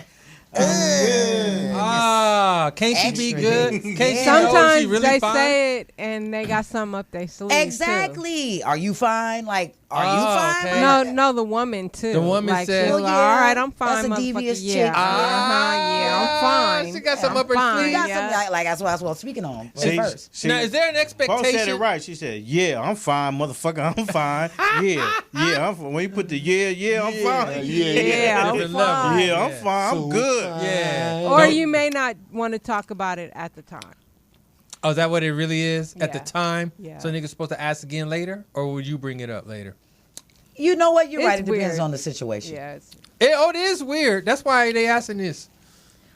Can't she be Extra. good? Can't she know she Sometimes really they fine? say it and they got something up their sleeve. too. exactly. Are you fine? Like, are you Oh, fine? okay. Like, No, the woman too. The woman like, said- she'll Well, like, yeah, all right, I'm fine. that's a motherfucker. devious yeah. chick. Yeah, I'm fine. She got something I'm up her fine. sleeve. You got Yeah. something like that's what I was speaking on See, first. see, Now, is there an Paul expectation? said it right. She said, "Yeah, I'm fine, motherfucker. I'm fine. Yeah, I'm fine." When you put the I'm fine. Yeah, I'm Different level. fine. Yeah, I'm fine. I'm good. Yeah. Or Don't- you may not want to talk about it at the time. Oh, is that what it really is at the Yeah. time? Yeah. So niggas supposed to ask again later, or would you bring it up later? You know what? You're It's right. It depends weird. on the situation. Yeah, It is weird. That's why they asking this.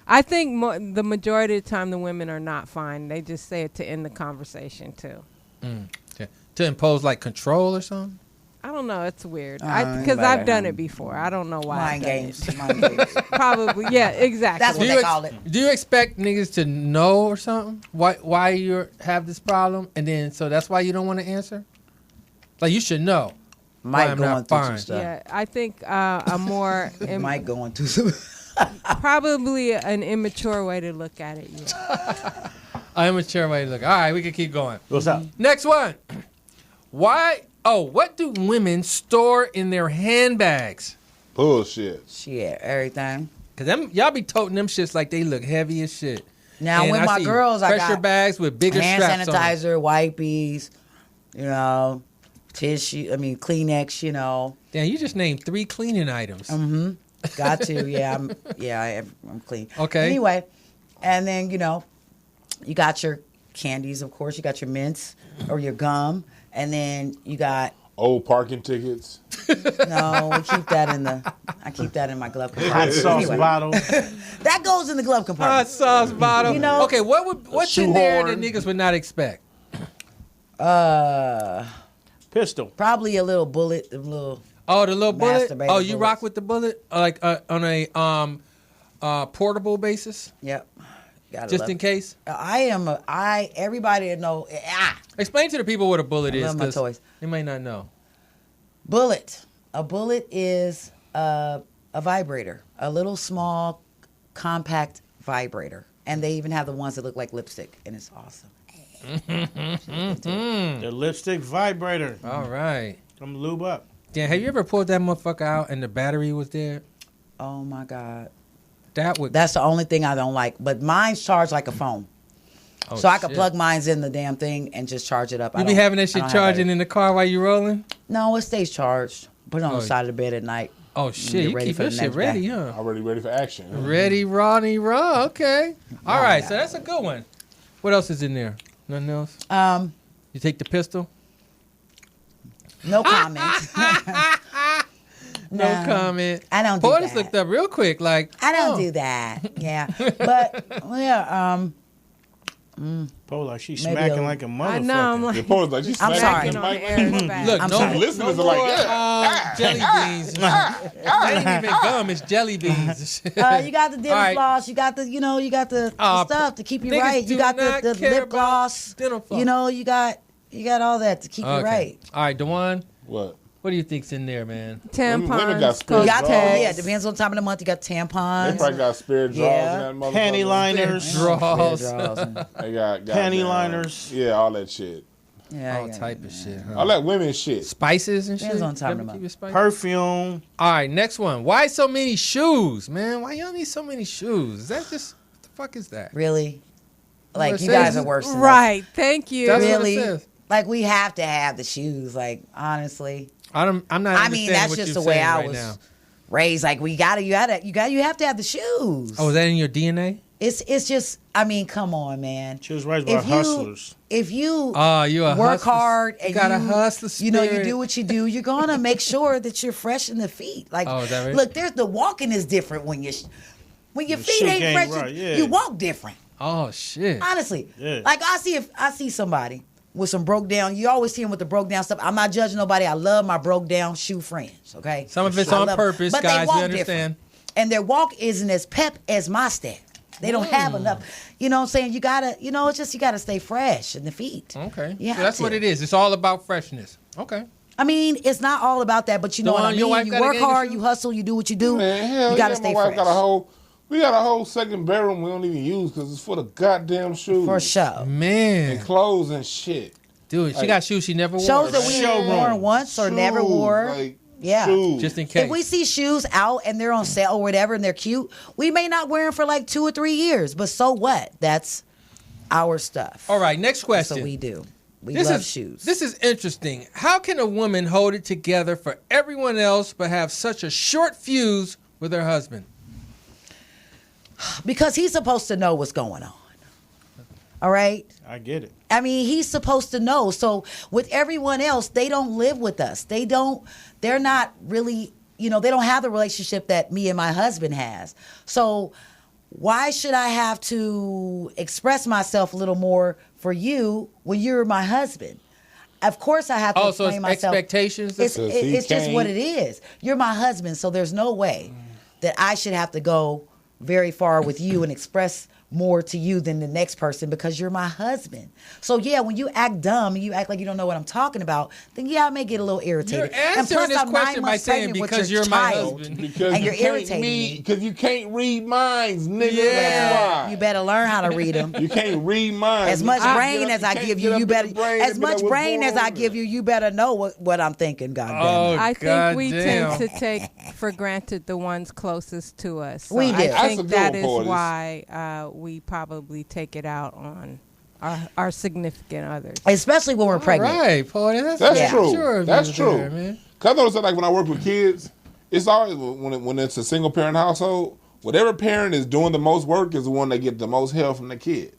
I think the majority of the time the women are not fine. They just say it to end the conversation too. Okay. To impose like control or something. I don't know. It's weird. ain't Because about I've that. done it before. I don't know why. I've Mind done games. it. Mind games. Probably. Yeah, exactly. That's what Do they you call it. Do you expect niggas to know or something? Why you have this problem, and then so that's why you don't want to answer? Like you should know. Why Mike I'm going not through fine. some stuff. Yeah, I think a more Mike going through some. probably an immature way to look at it. Yeah. I'm a chair way to look. All right, we can keep going. What's up? Next one. Why Oh, what do women store in their handbags? Bullshit. Shit, everything. Cause y'all be toting them shits like they look heavy as shit. Now, And with I my see girls, I pressure got bags with bigger hand straps on them. sanitizer, wipes, tissue. I mean, Kleenex. Damn, you just named 3 cleaning items. Got to. Yeah, I'm clean. Okay. Anyway, and then you got your candies, of course. You got your mints or your gum, and then you got. Old parking tickets. No, I keep that in my glove compartment. Hot sauce bottle. That goes in the glove Hot compartment. sauce bottle. Okay, what's in there that shoehorn. niggas would not expect? Pistol. Probably a little bullet, a little. Oh, the little bullet. Masturbator Oh, you bullets. rock with the bullet, like on a portable basis, Yep. Gotta just love in it. case. Everybody that know. Explain to the people what a bullet is, love my 'cause toys. they might not know. Bullet. A bullet is a vibrator, a little small, compact vibrator, and they even have the ones that look like lipstick, and it's awesome. The lipstick vibrator. All right. Come lube up. Dan, have you ever pulled that motherfucker out and the battery was there? Oh my God. That's the only thing I don't like. But mine's charged like a phone. Oh, So I can shit. plug mines in the damn thing and just charge it up. You be having that shit charging in the car while you rolling? No, it stays charged. Put it on Oh. the side of the bed at night. Oh shit, you ready keep for your the shit next ready, day. huh? Already ready for action. Ready, Ronnie, raw. Okay. All right, so that's a good one. What else is in there? Nothing else? You take the pistol? No comment. No comment. I don't do Portis that. looked up real quick, like I don't oh. do that. Yeah. But, yeah, Paul, like she's Maybe smacking a- like a motherfucker. I know. I'm like, Your phone's like, she's I'm smacking sorry. the mic. Look, I'm no, sorry. no Listeners more are like, yeah. jelly beans. That ain't even gum, it's jelly beans. you got the dental All right. floss. You got the, you got the stuff to keep you niggas right. do You got not the care lip about gloss. dental floss. You got all that to keep you right. All right, Dewan, What? what do you think's in there, man? Women got tampons, spare You got Draws. yeah, it depends on the time of the month. You got They tampons. probably got spare draws Yeah. in that motherfucker. Panty liners. Draws. They got Panty goddamn- liners. Yeah, all that shit. Yeah, All type of shit, huh? All that women shit. Spices and Depends shit. on time You of ever month. keep your spices? Perfume. All right, next one. Why so many shoes, man? Why y'all need so many shoes? Is that just what the fuck is that? Really? Well, Like it you says- guys are worse than us. right. Thank you. That's Really? what it says. Like we have to have the shoes. Like honestly, I'm not. I mean understanding that's what just you're the way saying I right was now. raised. Like you have to have the shoes. Oh, is that in your DNA? It's just. I mean, come on, man. She was raised by If you- hustlers. If you Oh, you a work hustler. hard You and got a hustler you spirit. do what you do, you're gonna make sure that you're fresh in the feet. Like, Oh, is that right? look, there's the walking is different when your feet shoe ain't game fresh. right, yeah. You walk different. Oh shit. Honestly, Yeah. like if I see somebody with some broke down, you always see them with the broke down stuff. I'm not judging nobody. I love my broke down shoe friends. Okay, Some of it's I on love- purpose, but they guys. We walk understand. different. And their walk isn't as pep as my step. They don't have enough. You know what I'm saying? You gotta, it's just you gotta stay fresh in the feet. Okay. You So have that's to. what it is. It's all about freshness. Okay. I mean, it's not all about that, but you know Dawn, what I your wife mean. You got a work gang of hard, shoes? you hustle, you do what you do. Man, hell you gotta yeah, stay my wife fresh. we got a whole second bedroom we don't even use because it's for the goddamn shoes. For sure. Man, And clothes and shit. dude, she got shoes she never wore. Shows that right? we Showroom. worn once or never Shoes, wore. like, Yeah. shoes. Just in case. If we see shoes out and they're on sale or whatever and they're cute, we may not wear them for like 2 or 3 years. But so what? That's our stuff. All right, next question. So we do. We This love is, shoes. This is interesting. How can a woman hold it together for everyone else but have such a short fuse with her husband? Because he's supposed to know what's going on. All right? I get it. I mean, he's supposed to know. So with everyone else, they don't live with us. They're not really, they don't have the relationship that me and my husband has. So why should I have to express myself a little more for you when you're my husband? Of course I have to Oh, so explain it's myself. expectations? It's just can't. what it is. You're my husband, so there's no way that I should have to go very far with you and express more to you than the next person because you're my husband. So yeah, when you act dumb and you act like you don't know what I'm talking about, then yeah, I may get a little irritated. You're answering this question by saying because you're my husband. Because and you're you can't irritating me. Because you can't read minds, nigga. Yeah. That's why. You better learn how to read them. You can't read minds. As much brain as I give you, you better. As much brain as I give give you, you better know what I'm thinking. Goddamn. I think we tend to take for granted the ones closest to us. So We do. I think that is Portis. why we probably take it out on our significant others. Especially when we're pregnant. Right, Paul. That's true. Sure of That's you true. there, man. Cause I notice that, like when I work with kids, it's always when it's a single parent household. Whatever parent is doing the most work is the one that get the most help from the kid.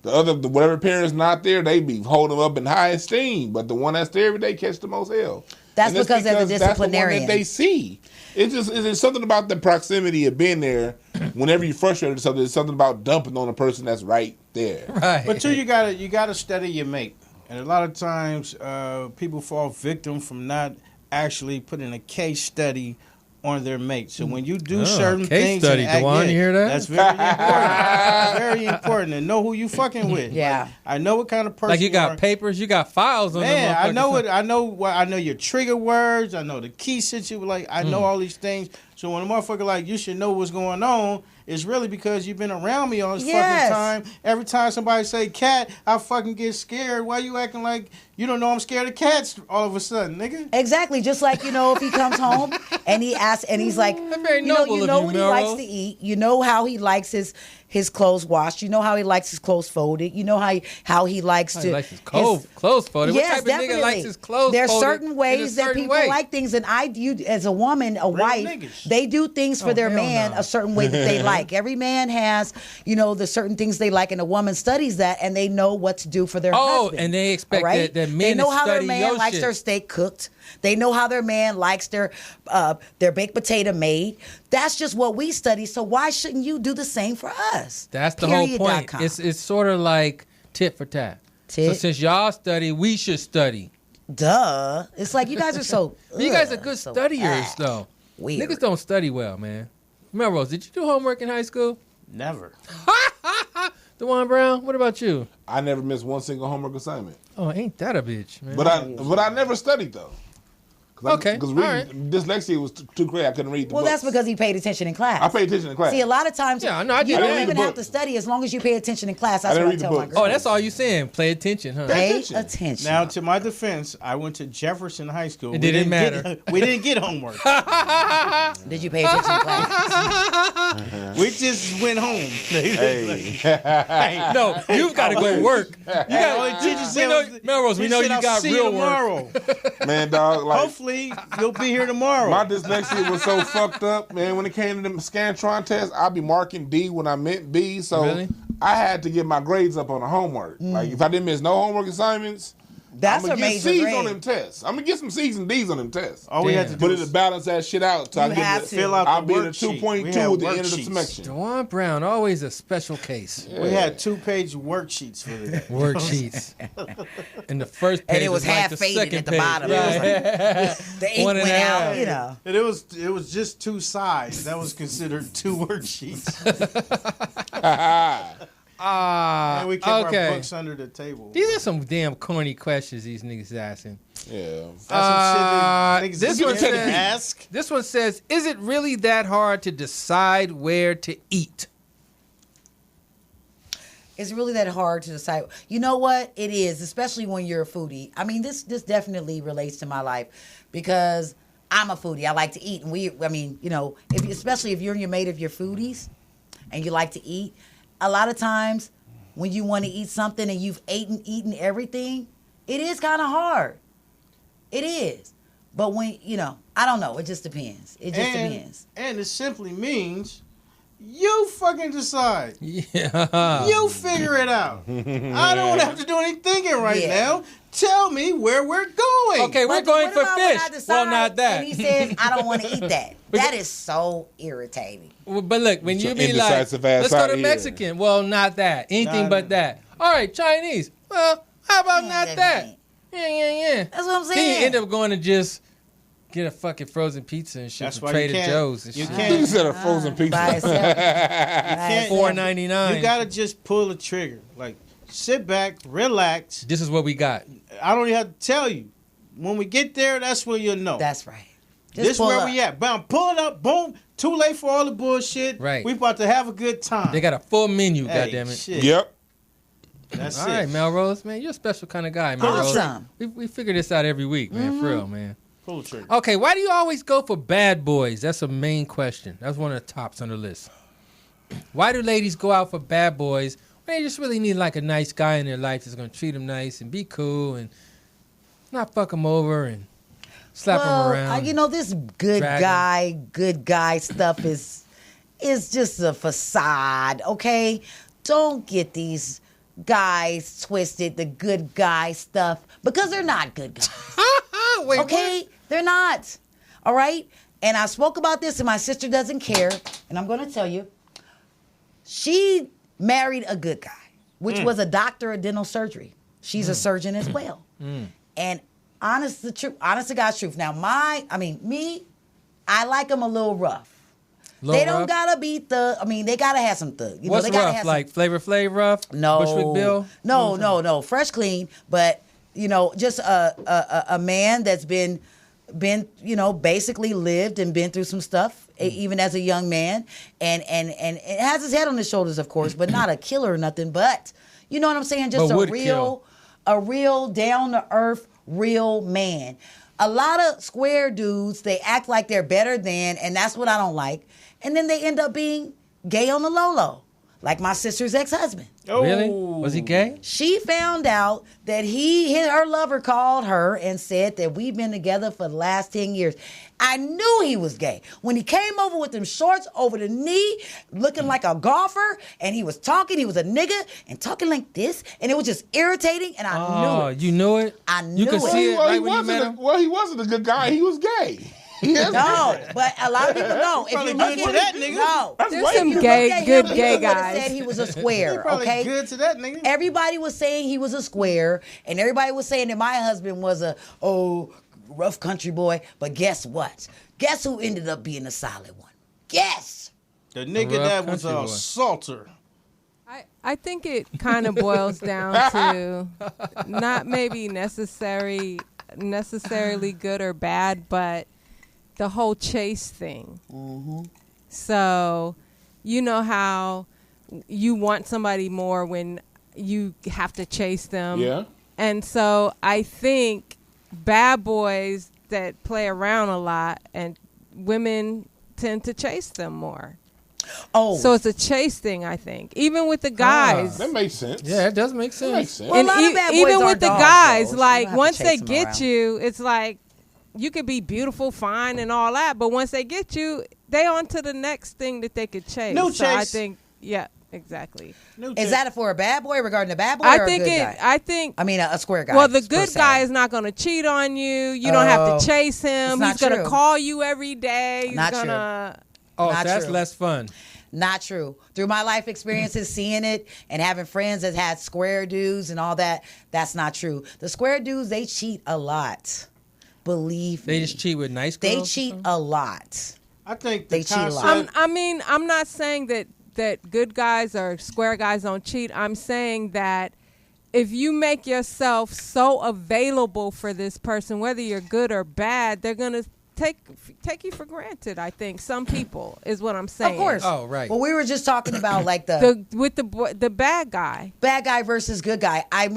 Whatever parent is not there, they be holding them up in high esteem. But the one that's there every day catch the most help. That's because they're the disciplinarian. That's the one that they see. It's something about the proximity of being there. Whenever you're frustrated or something, it's something about dumping on a person that's right there. Right. But you gotta study your mate, and a lot of times people fall victim from not actually putting a case study on their mate. So when you do certain case things, study, Dewan, you hear that? That's very important. Very important, and know who you fucking with. Yeah. Like, I know what kind of person. Like you got are. papers, you got files on Man, them. I know it. I know your trigger words. I know the key situation. Like I know all these things. So when a motherfucker like you should know what's going on, it's really because you've been around me all this Yes. fucking time. Every time somebody say cat, I fucking get scared. Why you acting like you don't know I'm scared of cats all of a sudden, nigga? Exactly. Just like, if he comes home and he asks, and he's like, very noble you of know you, what he Melrose. likes to eat. You know how he likes his clothes washed. You know how he likes his clothes folded. You know how he likes He to. likes his clothes folded. Yes, what type of nigga likes his clothes There's folded certain ways that people like things, and you, as a woman, a wife, niggas. they do things for their hell man no. a certain way that they like. Every man has, the certain things they like, and a woman studies that, and they know what to do for their husband. And they expect All right? that men They know to how their study man your likes shit. their steak cooked. They know how their man likes their baked potato made. That's just what we study. So why shouldn't you do the same for us? That's the whole point. Period.com. It's sort of like tit for tat. So Tit. since y'all study, we should study. Duh. It's like you guys are so. You guys are good so studiers, though. weird. Niggas don't study well, man. Melrose, did you do homework in high school? Never. DeJuan Brown, what about you? I never missed one single homework assignment. Oh, ain't that a bitch, man? But I never studied though. Okay, Because all right. dyslexia was too crazy. I couldn't read the Well, books. that's because he paid attention in class. I paid attention in class. See, a lot of times Yeah, I know, I you did. don't I didn't even read the have book. to study as long as you pay attention in class. That's I didn't what I read the tell my book. girls. Oh, that's all you saying. Play attention, huh? Pay attention. attention. Now, to my defense, I went to Jefferson High School. It didn't matter. We didn't get homework. Did you pay attention in class? We just went home. Hey. No, you've got to go work. You Only got teacher said was- Melrose, we he know said, you "I'll got see real you work. tomorrow. Man, dog, like Hopefully, you'll be here tomorrow. my dyslexia was so fucked up, man. When it came to the Scantron test, I'd be marking D when I meant B. So Really? I had to get my grades up on the homework. Like if I didn't miss no homework assignments, That's I'm a gonna get major C's grade. on them tests. I'm gonna get some C's and D's on them tests. All we had to Damn. do But was it'll balance that shit out. So You I get have the, to. fill out I'll the be at a worksheet. 2.2 We at had the end of the worksheets. semester. DeJuan Brown, always a special case. We had 2-page worksheets for the day. Worksheets. And the first page And it was like half the faded second at the page. bottom. It was Right. The ink One and went a out, half. you know. And it was just 2 sides. That was considered 2 worksheets. And we kept our okay. books under the table. These are some damn corny questions these niggas asking. Yeah. That's some shit that niggas this didn't one says- ask. This one says, is it really that hard to decide where to eat? It's really that hard to decide. You know what? It is, especially when you're a foodie. I mean, this definitely relates to my life because I'm a foodie. I like to eat, and especially if you're in your mate of your foodies and you like to eat. A lot of times, when you want to eat something and you've eaten everything, it is kind of hard. It is. But when I don't know. It just depends. It just depends. And it simply means you fucking decide. Yeah. You figure it out. I don't have to do any thinking right Yeah. now. Tell me where we're going. Okay, we're But going what for about when I fish. decide Well, not that. And he says, I don't want to eat that. That is so irritating. Well, but look, when So you be like, indecisive ass let's go out to here. Mexican. Well, not that. Anything Nah. but that. All right, Chinese. Well, how about not that? Yeah. That's what I'm Then saying. you end up going to just get a fucking frozen pizza and shit That's from why Trader you can't. Joe's and You shit. can't. You said a frozen pizza. By itself. can't- $4.99. You gotta just pull the trigger. Like, sit back, relax. This is what we got. I don't even have to tell you. When we get there, that's when you'll know. That's right. Just This pull where up. we at. Bam, pull it up. Boom. Too late for all the bullshit. Right. We about to have a good time. They got a full menu, Hey, goddammit. shit. Yep. That's All it. right, Melrose, man, you're a special kind of guy, Melrose. Awesome. We figure this out every week, man, for real, man. Pull the trigger. Okay, why do you always go for bad boys? That's a main question. That's one of the tops on the list. Why do ladies go out for bad boys when they just really need like a nice guy in their life that's going to treat them nice and be cool and not fuck them over and slap them around? You know, this good drag guy stuff is just a facade, okay? Don't get these guys twisted, the good guy stuff, because they're not good guys. Wait, Okay? what? They're not. All right? And I spoke about this, and my sister doesn't care, and I'm going to tell you. She married a good guy, which was a doctor of dental surgery. She's a surgeon as well. And honest to God's truth. Now, me, I like them a little rough. They don't gotta be thug. I mean, they gotta have some thug. You What's know, they gotta rough? have Like Flavor Flav rough? no, Bushwick Bill? no, fresh, clean, but you know, just a man that's been you know, basically lived and been through some stuff, even as a young man, and it has his head on his shoulders, of course, but not a killer or nothing. But you know what I'm saying? Just But would a real down to earth, real man. A lot of square dudes, they act like they're better than, and that's what I don't like. And then they end up being gay on the low, like my sister's ex-husband. Really? Was he gay? She found out that her lover called her and said that we've been together for the last 10 years. I knew he was gay. When he came over with them shorts over the knee, looking like a golfer, and he was a nigga, and talking like this, and it was just irritating, and I knew it. You knew it? I knew You could it. see it Well, right when you met him? he wasn't a good guy. He was gay. No, but a lot of people know. If you Probably look good at to that nigga. no. There's some If you gay, look at good him, gay he would've guys. said he was a square, Probably okay? good to that nigga. Everybody was saying he was a square, and everybody was saying that my husband was a rough country boy. But guess what? Guess who ended up being a solid one? Guess. The nigga Rough that was country a boy. assaulter. I think it kind of boils down to not maybe necessarily good or bad, but the whole chase thing. So, you know how you want somebody more when you have to chase them. Yeah. And so I think bad boys that play around a lot and women tend to chase them more. Oh, So it's a chase thing, I think. Even with the guys. That makes sense. Yeah, it does make sense. That makes sense. Well, a And lot of bad boys even are with the dogs, guys, though, so you like don't have to once chase they them get around. you, it's like you could be beautiful, fine, and all that, but once they get you, they on to the next thing that they could chase. No So I chase. think, yeah, exactly. is that for a bad boy regarding a bad boy I or think a good it. guy? I mean, a square guy. well, the per good se. guy is not going to cheat on you. You don't have to chase him. not He's going to true. call you every day. He's Not going true. to. Oh, Not that's true. less fun. Not true. Through my life experiences, seeing it and having friends that had square dudes and all that, that's not true. The square dudes, they cheat a lot. Believe me. They just cheat with nice girls. They or cheat something? a lot. I think They the cheat a lot. concept. I'm not saying that good guys or square guys don't cheat. I'm saying that if you make yourself so available for this person, whether you're good or bad, they're gonna take you for granted. I think some people is what I'm saying. Of course. Oh, right. Well, we were just talking about like the the bad guy. bad guy versus good guy. I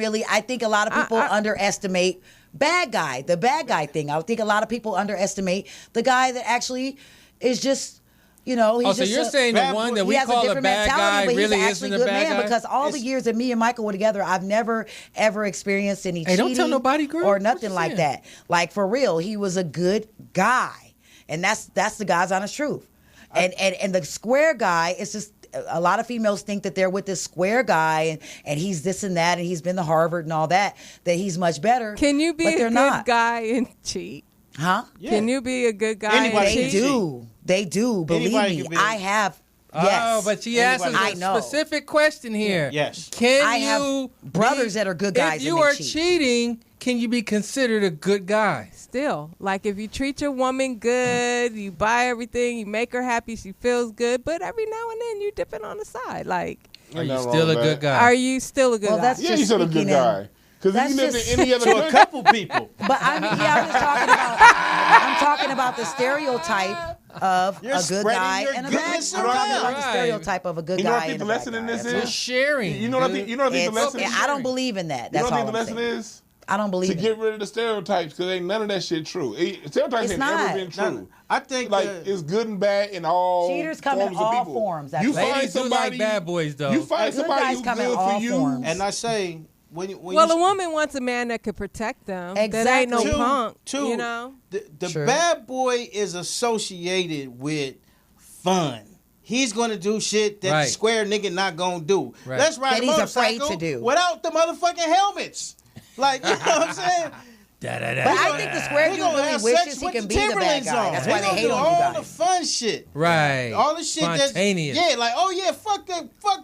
think a lot of people underestimate the bad guy thing. I think a lot of people underestimate the guy that actually is just, you know, he's Oh, so just you're saying the bad one boy. that he we has a call a different bad mentality, guy but he's really actually isn't a a good bad man guy? because all the years that me and Michael were together, I've never ever experienced any Hey, don't cheating tell nobody, girl. or What nothing you like saying? that. Like for real, he was a good guy, and that's the God's honest truth. And the square guy is just. A lot of females think that they're with this square guy and he's this and that and he's been to Harvard and all that he's much better. Can you be but a they're good not. guy and cheat? Huh? Yeah. Can you be a good guy Anybody and They cheat? can do. They do. Believe Anybody me. can be- I have Yes. Oh, but she asked us I a know. specific question here. Yes. Can I you have brothers that are good guys If you and they are cheat. cheating, can you be considered a good guy? Still, like if you treat your woman good, you buy everything, you make her happy, she feels good, but every now and then you dip it on the side. Like, Are you nothing wrong still a with good that. guy? are you still a good Well, guy? that's Yeah, just he's still a good speaking in- guy. Because if That's you lived just- in any other To a country, couple people. But I mean, yeah, I'm talking about the stereotype of You're a good spreading guy your and a bad guy. goodness I'm talking about the around. stereotype of a good you know what guy I think and the a bad lesson in guy. this That's We're is? sharing. You know what I think? You know what I think the It's- lesson is? I don't believe in that. You That's know what I all think the I'm lesson saying. is? I don't believe To in get it. rid of the stereotypes, because ain't none of that shit true. Stereotypes It's ain't not. never been true. No, I think Like it's good and bad in all Cheaters come in forms all of people. forms, You actually. find Ladies do somebody, like bad boys, though. You find Good somebody guys who's come in good all for you. forms. and I say when well, you, a woman wants a man that could protect them. That ain't no Exactly. punk, Two, you know? the True. bad boy is associated with fun. He's gonna do shit that Right. the square nigga not gonna do. Right. Let's ride That a he's afraid motorcycle to do. without the motherfucking helmets. Like, you know what I'm saying? But I think the square He dude gonna really have wishes sex he with can the be the bad Timberlands guy. on. That's He why they gonna hate do on you all the guys. fun shit. Right. All the shit that's Spontaneous. yeah, like oh yeah, fuck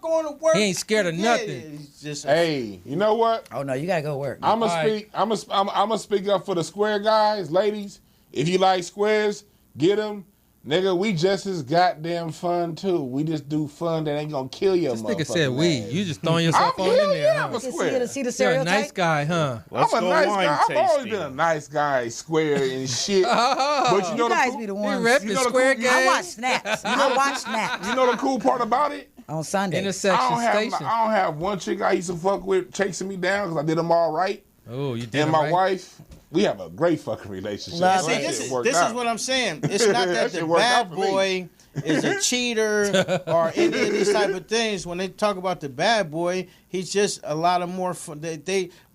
going to work. He ain't scared of Yeah, nothing. it's just Hey, you know what? Oh no, you gotta go work. I'm gonna All right. speak. I'm gonna speak up for the square guys, ladies. If you like squares, get them, nigga. We just as goddamn fun too. We just do fun that ain't gonna kill your This motherfucking nigga said we. ass. You just throwing yourself I'm on in hell there. yeah, I'm Huh? a See square. the You're a stereotype. nice guy, huh? Let's I'm a go nice wine guy. I've always tasting. been a nice guy, square and shit. But you know You the guys cool, be the You ones. repping You know the square cool- I game watch Snaps. I watch Snaps you know the cool part about it? on Sunday. intersection station. I don't have one chick I used to fuck with chasing me down because I did them all right. Oh, you did And it my right. wife, we have a great fucking relationship. Love See, it. this worked is out. what I'm saying. It's not that That the shit worked bad out for me. boy is a cheater or any of these type of things. When they talk about the bad boy, he's just a lot of more fun.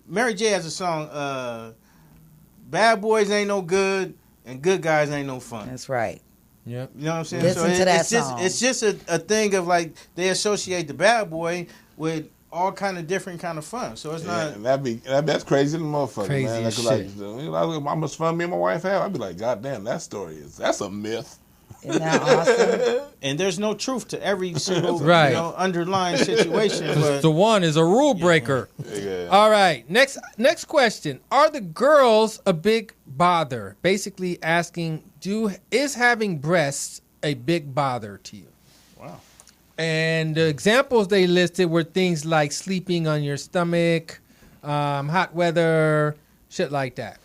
Mary J has a song, "Bad boys ain't no good and good guys ain't no fun." That's right. Yep. You know what I'm saying? Listen to that it's just song. it's just a thing of like they associate the bad boy with all kind of different kind of fun. So it's Yeah, not. and that's crazy, the motherfucker, Crazy man. as 'Cause shit. how much fun me and my wife have? I'd be like, God damn, that's a myth. Isn't that awesome? And there's no truth to every single Right. underlying situation. But The one is a rule breaker. Yeah. All right. Next question. Are the girls a big bother? Basically asking, is having breasts a big bother to you? Wow. And the examples they listed were things like sleeping on your stomach, hot weather, shit like that.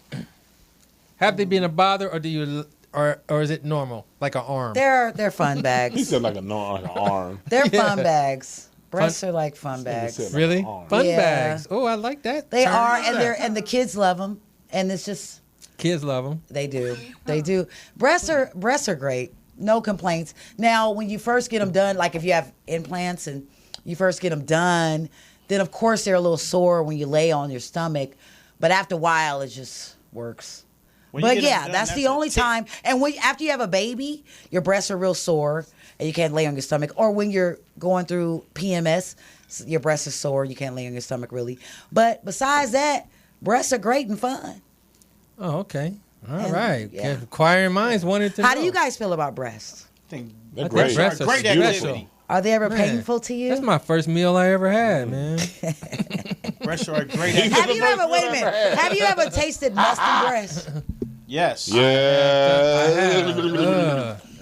Have they been a bother, or do you, or is it normal, like an arm? They're fun He bags. said like an arm. They're fun bags. Breasts are like fun He bags. said like Really? an arm. Fun Yeah. bags. Oh, I like that. They term. are, and the kids love them, and it's just Kids love them. they do. They do. Breasts are great. No complaints. Now, when you first get them done, like if you have implants and you first get them done, then of course they're a little sore when you lay on your stomach, but after a while it just works. When you But get them yeah, done, that's the a only tip. time. And after you have a baby, your breasts are real sore and you can't lay on your stomach. Or when you're going through PMS, your breasts are sore, you can't lay on your stomach really. But besides that, breasts are great and fun. Oh, okay. All And, right. yeah. Inquiring minds wanted to know. How do you guys feel about breasts? I think They're I great. think breasts are Great beautiful. activity. Are they ever Man, painful to you? That's my first meal I ever had, man. breasts are a great Have activity. you ever, wait a minute, have you ever tasted musty breast? Yes. Yeah.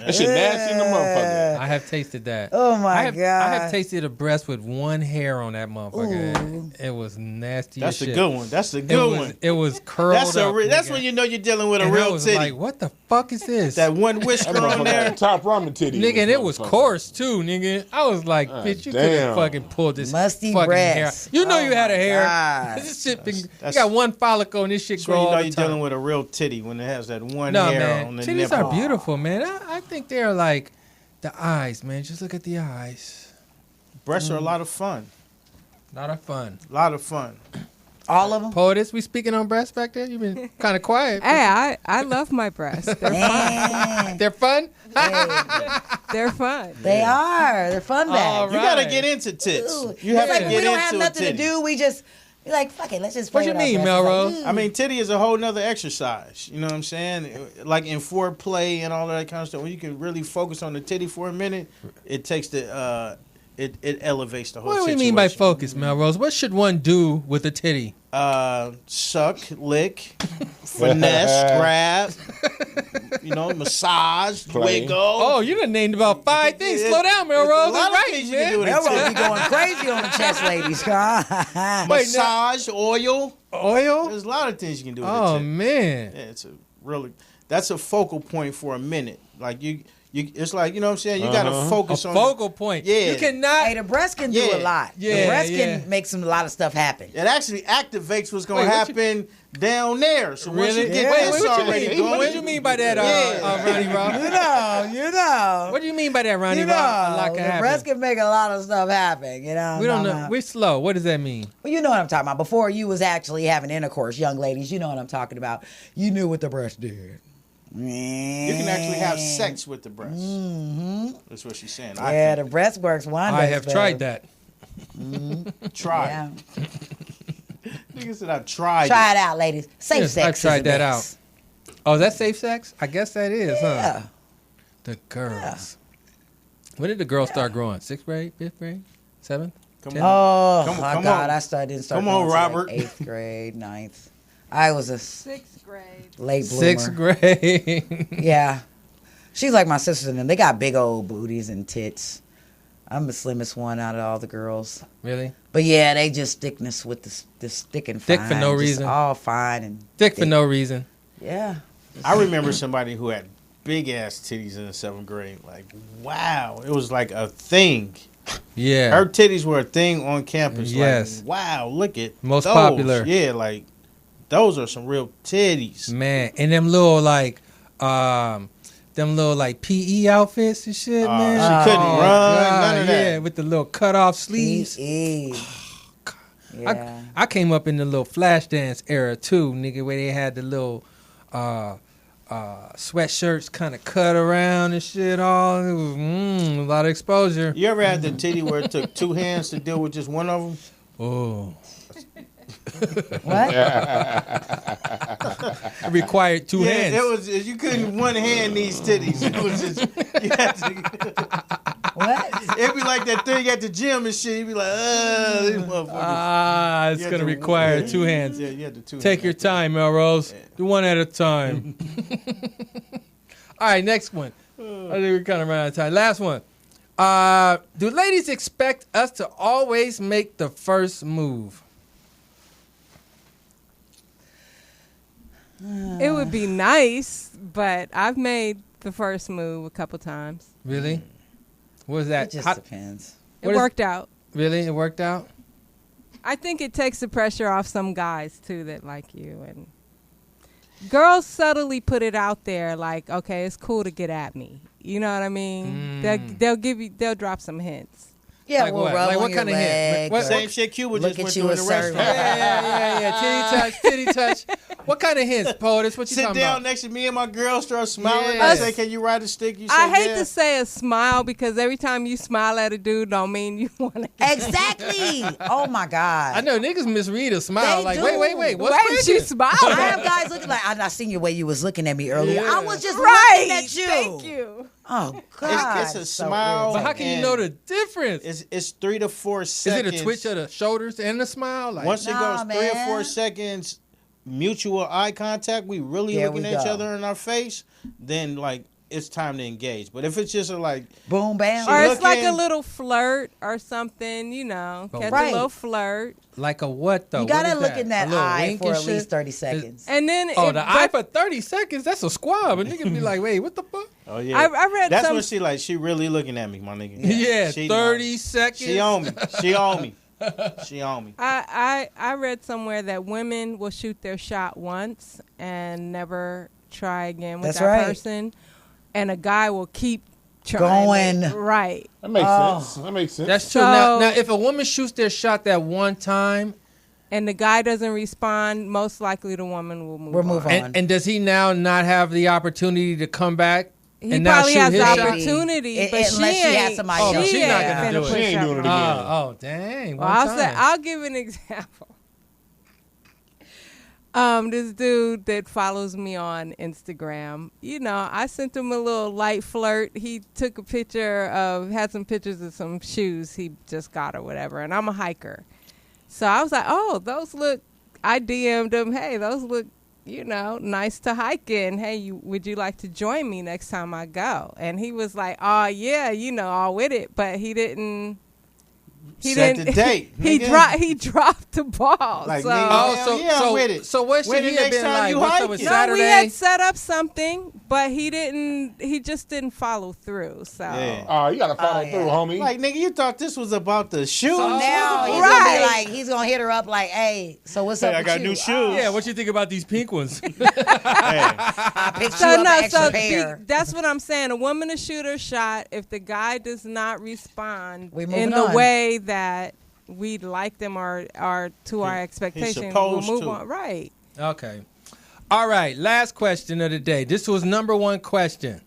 That shit nasty in the motherfucker. I have tasted that. Oh, my I have God. tasted a breast with one hair on that motherfucker. It was nasty That's as a shit. good one. That's a It good was, one. it was curled That's up. that's nigga. when you know you're dealing with a And I real was titty. like, what the fuck is this? That one That whisker on motherfucker there. had top ramen titty. Nigga, and it was motherfucker. coarse too, nigga. I was like, bitch, you damn. couldn't fucking pull this Musty fucking breasts. hair. You know Oh you had a my hair. God. This shit been, you that's- got one follicle and this shit That's grow when you all know the you're time. dealing with a real titty when it has that one No, hair on man. the Titties nipple. are beautiful, man. I think they're like the eyes, man. Just look at the eyes. Breasts are a lot of fun. Lot of fun. A lot of fun. All of them? Poetess, we speaking on breasts back there? You've been kind of quiet. Hey, I love my breasts. They're fun. They're fun? They're fun. They are. They're fun bags. All You gotta right. get into tits. Ooh. You have It's to like get we don't into have a nothing to titty. do. We just You're like, fuck it, let's just play What you with our mean, breasts. Melrose? Like, I mean, titty is a whole nother exercise. You know what I'm saying? Like in foreplay and all of that kind of stuff. When you can really focus on the titty for a minute, it takes the it elevates the whole. What do we situation. mean by focus, Melrose? What should one do with a titty? Suck, lick, finesse, grab, massage, Play. wiggle. Oh, you done named about 5 things. Yeah, Slow down, Melrose. a lot That's of right, things you can man. do with a Melrose titty. be going crazy on the chest, ladies. Huh? Massage, oil. Oil? There's a lot of things you can do with a Oh, titty. man. Yeah, that's a focal point for a minute. Like you it's like, you know what I'm saying? You got to focus A on focal point. Yeah. You cannot. Hey, the breast can do Yeah. a lot. Yeah, The breast yeah. can make a lot of stuff happen. It actually activates what's going Wait, to what happen down there. So once Really? you get Wait, this what already you going, mean? What do you mean by that, Yeah. Ronnie Rob? You know. What do you mean by that, Ronnie You Rob? A lot know, can the happen. breast can make a lot of stuff happen. You know. We don't know. We're slow. What does that mean? Well, you know what I'm talking about. Before you was actually having intercourse, young ladies, you know what I'm talking about. You knew what the breast did. you can actually have sex with the breast. Mm-hmm. That's what she's saying. Yeah, the breast works wonders. I have babe. tried that. Try. Yeah. Nigga said I've tried Try it out, ladies. Safe Yes, sex. I tried is the that best. out. Oh, is that safe sex? I guess that is, Yeah. huh? The girls. When did the girls start growing? 6th grade? 5th grade? 7th? Come 10th? Oh, Come on, my come God. on. I didn't start Come on, going till, Robert. Like 8th grade, 9th. I was a 6th grade. late bloomer. 6th grade. Yeah. She's like my sisters and them. They got big old booties and tits. I'm the slimmest one out of all the girls. Really? But yeah, they just thickness with the thick and Thick fine. for no just reason. All fine and Thick for no reason. Yeah. I remember somebody who had big ass titties in the 7th grade. Like, wow. It was like a thing. Yeah. Her titties were a thing on campus. Yes. Like, wow, look at Most those. popular. Yeah, like, those are some real titties. Man, and them little PE outfits and shit, man. She couldn't run, none of that. Yeah, with the little cut off sleeves. Yeah. I came up in the little flash dance era too, nigga, where they had the little sweatshirts kind of cut around and shit. All it was a lot of exposure. You ever had the titty where it took 2 hands to deal with just one of them? Oh, What? it required 2 hands. It was. You couldn't one hand these titties. It was just. You had to, What? it'd be like that thing at the gym and shit. You'd be like, these motherfuckers. It's You had gonna to- require 2 hands. Yeah, you had the 2 Take hands. your time, Melrose. Do one at a time. All right, next one. I think we're kind of running out of time. Last one. Do ladies expect us to always make the first move? It would be nice, but I've made the first move a couple times. Really? What was that? It just depends. It What is- worked out. Really? It worked out? I think it takes the pressure off some guys too that like you, and girls subtly put it out there like, okay, it's cool to get at me. You know what I mean? They'll drop some hints. Yeah, Like we'll what? rub Like on what your kind of hint? leg. What- or Same shit Cuba look just at went you through in and the serve restaurant. Yeah. Titty touch. What kind of hints, POTUS? What you Sit talking down about? next to me and my girl, start smiling. Yes. I say, "Can you ride a stick?" You say, I hate yeah. to say a smile because every time you smile at a dude don't mean you want to. Exactly. Oh my God. I know niggas misread a smile. They like, do. wait. What's Wait, she clicking? smiled. I have guys looking like I seen your way you was looking at me earlier. Yeah. I was just Right. looking at you. Thank you. Oh God. It's a so smile. But how can you And know the difference? It's 3 to 4 Is seconds. it a twitch of the shoulders and the smile? Like, Once it Nah, goes 3 or 4 man. seconds, mutual eye contact, we really There looking we at each go. other in our face, then like it's time to engage. But if it's just like Boom, bam. Or it's like a looking- little flirt or something, you know. Oh, Catch right. a little flirt. like a what though? You gotta What is look that? in that A little eye wink for and at least shit? 30 seconds. And then The eye for 30 seconds? That's a squab. A nigga be like, wait, what the fuck? oh yeah, I read that's some- when she really looking at me, my nigga. Yeah, She 30 seconds. She on me. She on me. She on me. I read somewhere that women will shoot their shot once and never try again with That's that right. person, and a guy will keep trying. Going. Right. That makes Oh. sense. That makes sense. That's true. So- Now, if a woman shoots their shot that one time, And the guy doesn't respond, most likely the woman will move We'll on. move on. and does he now not have the opportunity to come back He and now probably shoot has the his shot? opportunity, It- but unless she has ain't- somebody else. she She's not ain't gonna finna do it. push She ain't up doing it her. again. Oh, dang. Well, one I'll time. say I'll give an example. This dude that follows me on Instagram, I sent him a little light flirt. He took a picture had some pictures of some shoes he just got or whatever, and I'm a hiker. So I was like, oh, those look, I DM'd him, hey, those look, nice to hike in. Hey, would you like to join me next time I go? And he was like, oh, yeah, all with it, but he didn't. Set the date. He dropped the ball. Like, so, I'm with it. So what should he have been like? What's up with no, Saturday? we had set up something, but he just didn't follow through. So Oh, you gotta follow through, homie. Like, nigga, you thought this was about the shoes. So now he's gonna be like, he's gonna hit her up like, hey, so what's up I with got you? new shoes. Yeah, what you think about these pink ones? I picked you up an extra pair. That's what I'm saying. A woman to shoot her shot. If the guy does not respond We're in moving the on. way that we'd like them or to our expectations, we'll move on. Right. Okay. All right. Last question of the day. This was number one question.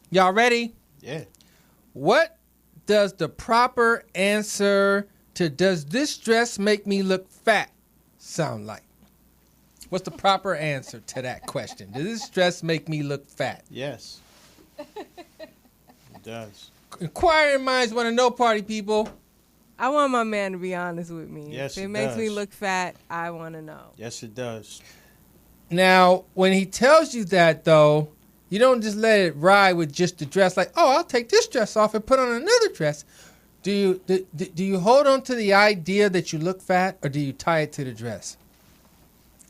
Y'all ready? Yeah. What does the proper answer to "does this dress make me look fat" sound like? What's the proper answer to that question? Does this dress make me look fat? Yes. It does. Inquiring minds want to know, party people. I want my man to be honest with me. Yes, if it it makes me does. look fat, I want to know. Yes, it does. Now, when he tells you that, though, you don't just let it ride with just the dress. Like, oh, I'll take this dress off and put on another dress. Do you hold on to the idea that you look fat, or do you tie it to the dress?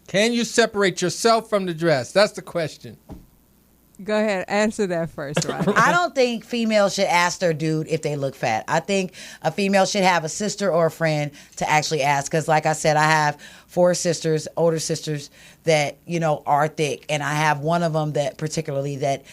Can you separate yourself from the dress? That's the question. Go ahead, answer that first, right? I don't think females should ask their dude if they look fat. I think a female should have a sister or a friend to actually ask. Because like I said, I have 4 sisters, older sisters that, are thick. And I have one of them that particularly that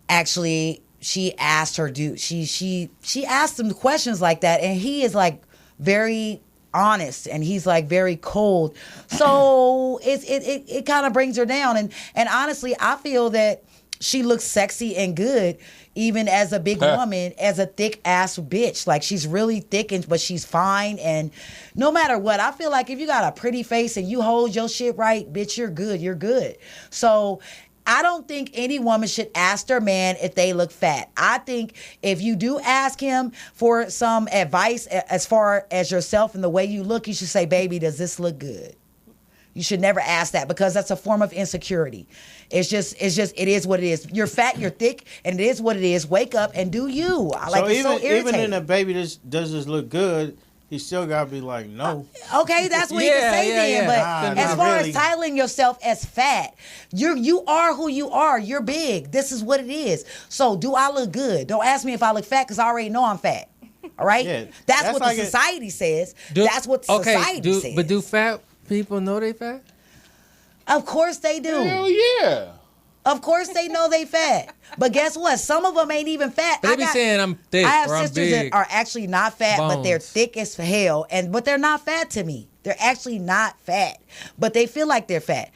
actually she asked her dude. She asked him questions like that. And he is like very honest and he's like very cold. So it kind of brings her down. And honestly, I feel that she looks sexy and good, even as a big woman, as a thick ass bitch. Like she's really thick, but she's fine. And no matter what, I feel like if you got a pretty face and you hold your shit right, bitch, you're good. You're good. So I don't think any woman should ask their man if they look fat. I think if you do ask him for some advice as far as yourself and the way you look, you should say, baby, does this look good? You should never ask that because that's a form of insecurity. It is what it is. You're fat, you're thick, and it is what it is. Wake up and do you. Even in a baby does this look good, he still gotta be like, no. Okay, that's what you can say then. But as far really. as titling yourself as fat, you are who you are. You're big. This is what it is. So do I look good? Don't ask me if I look fat because I already know I'm fat. All right? Yeah, that's what like the society says. That's what society says. But do fat people know they fat? Of course they do. Hell yeah. Of course they know they fat. But guess what? Some of them ain't even fat. They be saying I'm thick I have or I'm sisters big. that are actually not fat, but they're Bones. thick as hell. But they're not fat to me. They're actually not fat. But they feel like they're fat.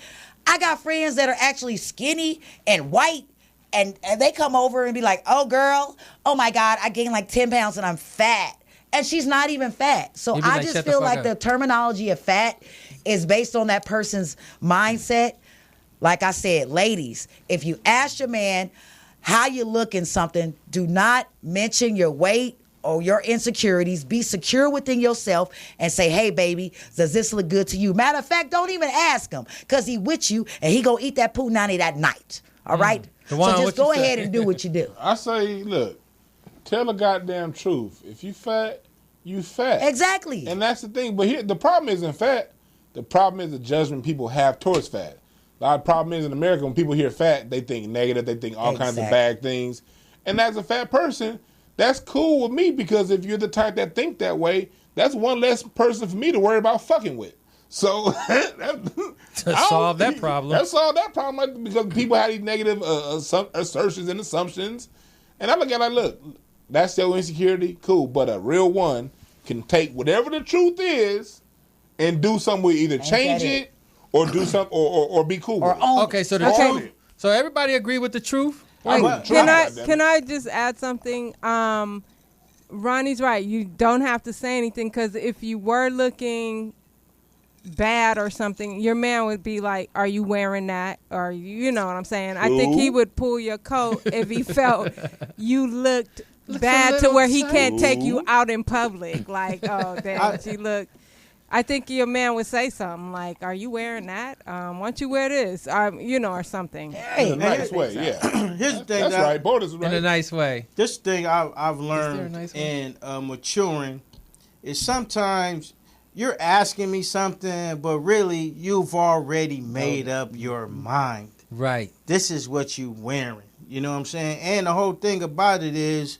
I got friends that are actually skinny and white. And they come over and be like, oh, girl, oh, my God, I gained like 10 pounds and I'm fat. And she's not even fat. So I like, just "Shut the feel fuck like up." the terminology of fat is based on that person's mindset. Like I said, ladies, if you ask your man how you look in something, do not mention your weight or your insecurities. Be secure within yourself and say, hey, baby, does this look good to you? Matter of fact, don't even ask him because he with you and he gonna eat that punani that night. All right? So just go ahead and do what you do. I say, look, tell the goddamn truth. If you fat, you fat. Exactly. And that's the thing. But here, the problem isn't fat. The problem is the judgment people have towards fat. A lot of problem is in America, when people hear fat, they think negative. They think all kinds of bad things. And as a fat person, that's cool with me because if you're the type that think that way, that's one less person for me to worry about fucking with. So To solve that problem. That solve that problem because people have these negative assertions and assumptions. And I look at it, look, that's your insecurity, cool. But a real one can take whatever the truth is and do something with either change it or do something or be cool with it. Okay, so the truth. So everybody agree with the truth? Can I just add something? Ronnie's right. You don't have to say anything because if you were looking bad or something, your man would be like, "Are you wearing that?" Or you know what I'm saying? I think he would pull your coat if he felt you looked bad to where he can't take you out in public. Like, oh damn, she looked. I think your man would say something like, "Are you wearing that? Why don't you wear this?" Or something. In a nice way, yeah. Here's the thing. That's right. Borders is right. In a nice way. This thing I've learned in maturing is sometimes you're asking me something, but really you've already made up your mind. Right. This is what you wearing. You know what I'm saying? And the whole thing about it is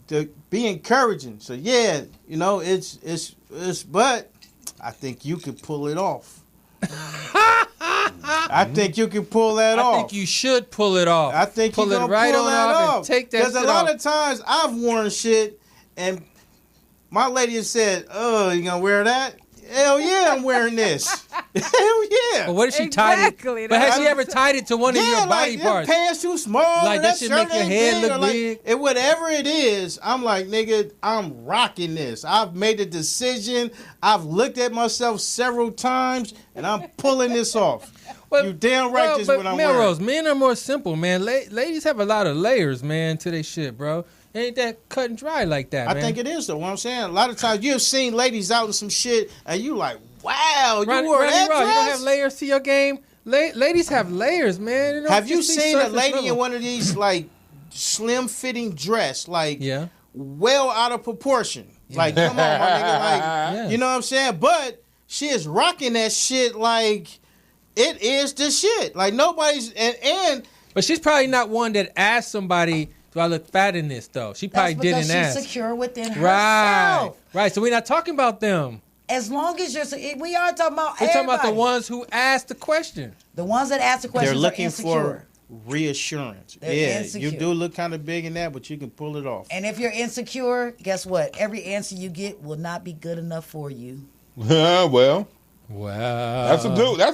to be encouraging. So yeah, it's but I think you could pull it off. I think you can pull that off. I think you should pull it off. I think pull you it can right pull on that off off. and take that shit Because a lot off. of times I've worn shit and my lady has said, "Oh, you gonna wear that?" Hell yeah, I'm wearing this. Hell yeah. But what if she tied Exactly, it? But has that's- she ever tied it to one of your body like, parts? Them pants too small. Like, or that shit make shirt your ain't head big, look or like, big? And whatever it is, I'm like, nigga, I'm rocking this. I've made a decision. I've looked at myself several times, and I'm pulling this off. You damn right this is what I'm Melrose, wearing. men are more simple, man. Ladies have a lot of layers, man, to their shit, bro. It ain't that cut and dry like that, man. I think it is, though. What I'm saying, a lot of times you've seen ladies out in some shit, and you like, wow, you wore that Raw, dress? you don't have layers to your game. Ladies have layers, man. You don't Have you just be seen a surface lady level. in one of these, like, slim-fitting dress, like, Yeah. well out of proportion? Like, come on, my nigga. Like, Yeah. you know what I'm saying? But she is rocking that shit like it is the shit. Like, nobody's... And But she's probably not one that asked somebody, "Do I look fat in this?" Though she probably That's because didn't she's ask. secure within Right, herself. right. So we're not talking about them. As long as we are talking about We're talking about the everybody. ones who asked the question. The ones that ask the questions they're looking are insecure. for reassurance. They're Yeah, insecure. you do look kind of big in that, but you can pull it off. And if you're insecure, guess what? Every answer you get will not be good enough for you. Well, Wow, that's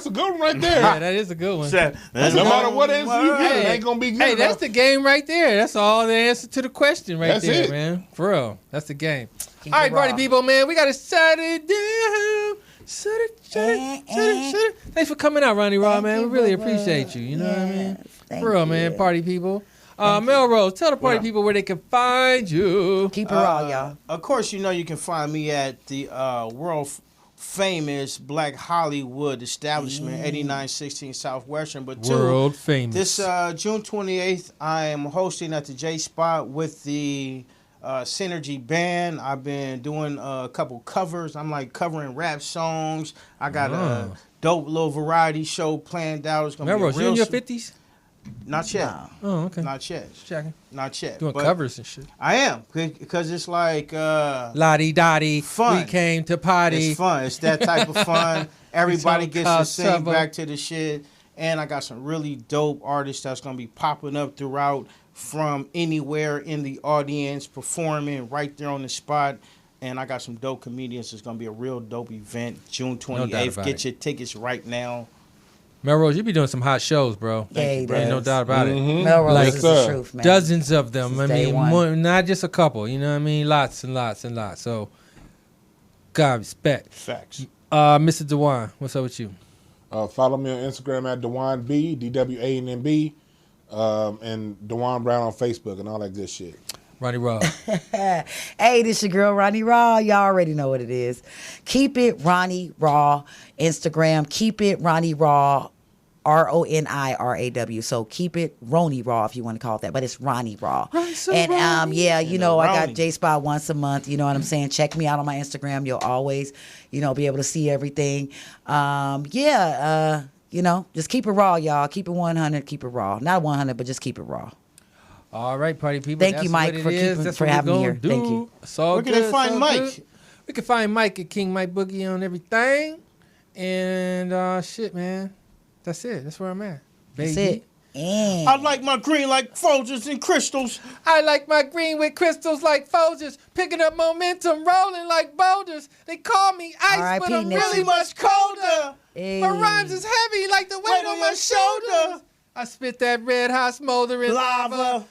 a good one right there. Yeah, that is a good one. No matter what answer you get, it ain't gonna be good Hey, enough. that's the game right there. That's all the answer to the question right That's there, it. man. For real, that's the game. Keep All right, it party raw. people, man, we gotta shut it down. Shut it. Thanks for coming out, Ronnie Raw, Thank man. you, We really Bubba. appreciate you. You know what I mean? Thank For real, you. man. Party people. Melrose, tell the party people where they can find you. Keep it raw, y'all. Of course, you know you can find me at the world famous Black Hollywood establishment, 8916 Southwestern. But two, World famous. this June 28th, I am hosting at the J Spot with the Synergy Band. I've been doing a couple covers. I'm like covering rap songs. I got a dope little variety show planned out. It's gonna Melrose, be a you real in your 50s? Not yet. Oh, okay. Not yet. Checking. Not yet. Doing But covers and shit. I am, because it's like Lottie Dottie, Fun. we came to party. it's fun. It's that type of fun. Everybody It's gets all to sing trouble. back to the shit. And I got some really dope artists that's going to be popping up throughout from anywhere in the audience, performing right there on the spot. And I got some dope comedians. It's going to be a real dope event, June 28th. about Get it. your tickets right now. Melrose, you be doing some hot shows, bro. Yeah, he Ain't does. no doubt about it. Melrose Like, is the sir. truth, man. Dozens of them. Since I day mean, one. more, not just a couple. You know what I mean? Lots and lots and lots. So, God respect. Facts. Mr. Dewan, what's up with you? Follow me on Instagram at Dewan B, DWANB, and Dewan Brown on Facebook and all that good shit. Ronnie Raw. Hey, this your girl Ronnie Raw. Y'all already know what it is. Keep it Ronnie Raw. Instagram. Keep it Ronnie Raw. RONIRAW. So keep it Ronnie Raw if you want to call it that, but it's Ronnie Raw. And yeah, you know, I got Ronnie. J Spot once a month. You know what I'm saying? Check me out on my Instagram. You'll always, you know, be able to see everything. You know, just keep it raw, y'all. Keep it 100. Keep it raw. Not 100, but just keep it raw. All right, party people. Thank that's you, Mike, what it for is. keeping- That's for what we having me gonna here. Thank do. you. It's all Where can good, they it's find all Mike? good. We can find Mike at King Mike Boogie on everything. And shit, man. That's it. That's where I'm at. Baby. That's it. And I like my green like Folgers and crystals. I like my green with crystals like Folgers, picking up momentum, rolling like boulders. They call me ice, R.I.P. but I'm Nipsey. really much colder. Hey. My rhymes is heavy like the weight on my shoulders. I spit that red hot smoldering lava.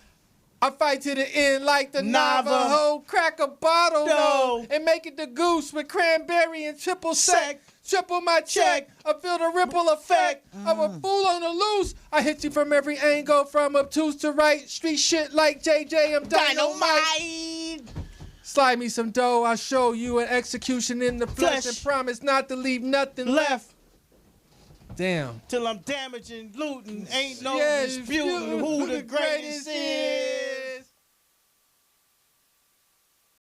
I fight to the end like the Navajo. Crack a bottle, no, and make it the goose with cranberry and triple sec. Triple my check. I feel the ripple effect of a fool on the loose. I hit you from every angle, from obtuse to right. Street shit like JJ, I'm dynamite. Slide me some dough, I'll show you an execution in the flesh and promise not to leave nothing left. Damn. Till I'm damaging, looting, ain't no disputing who the greatest is.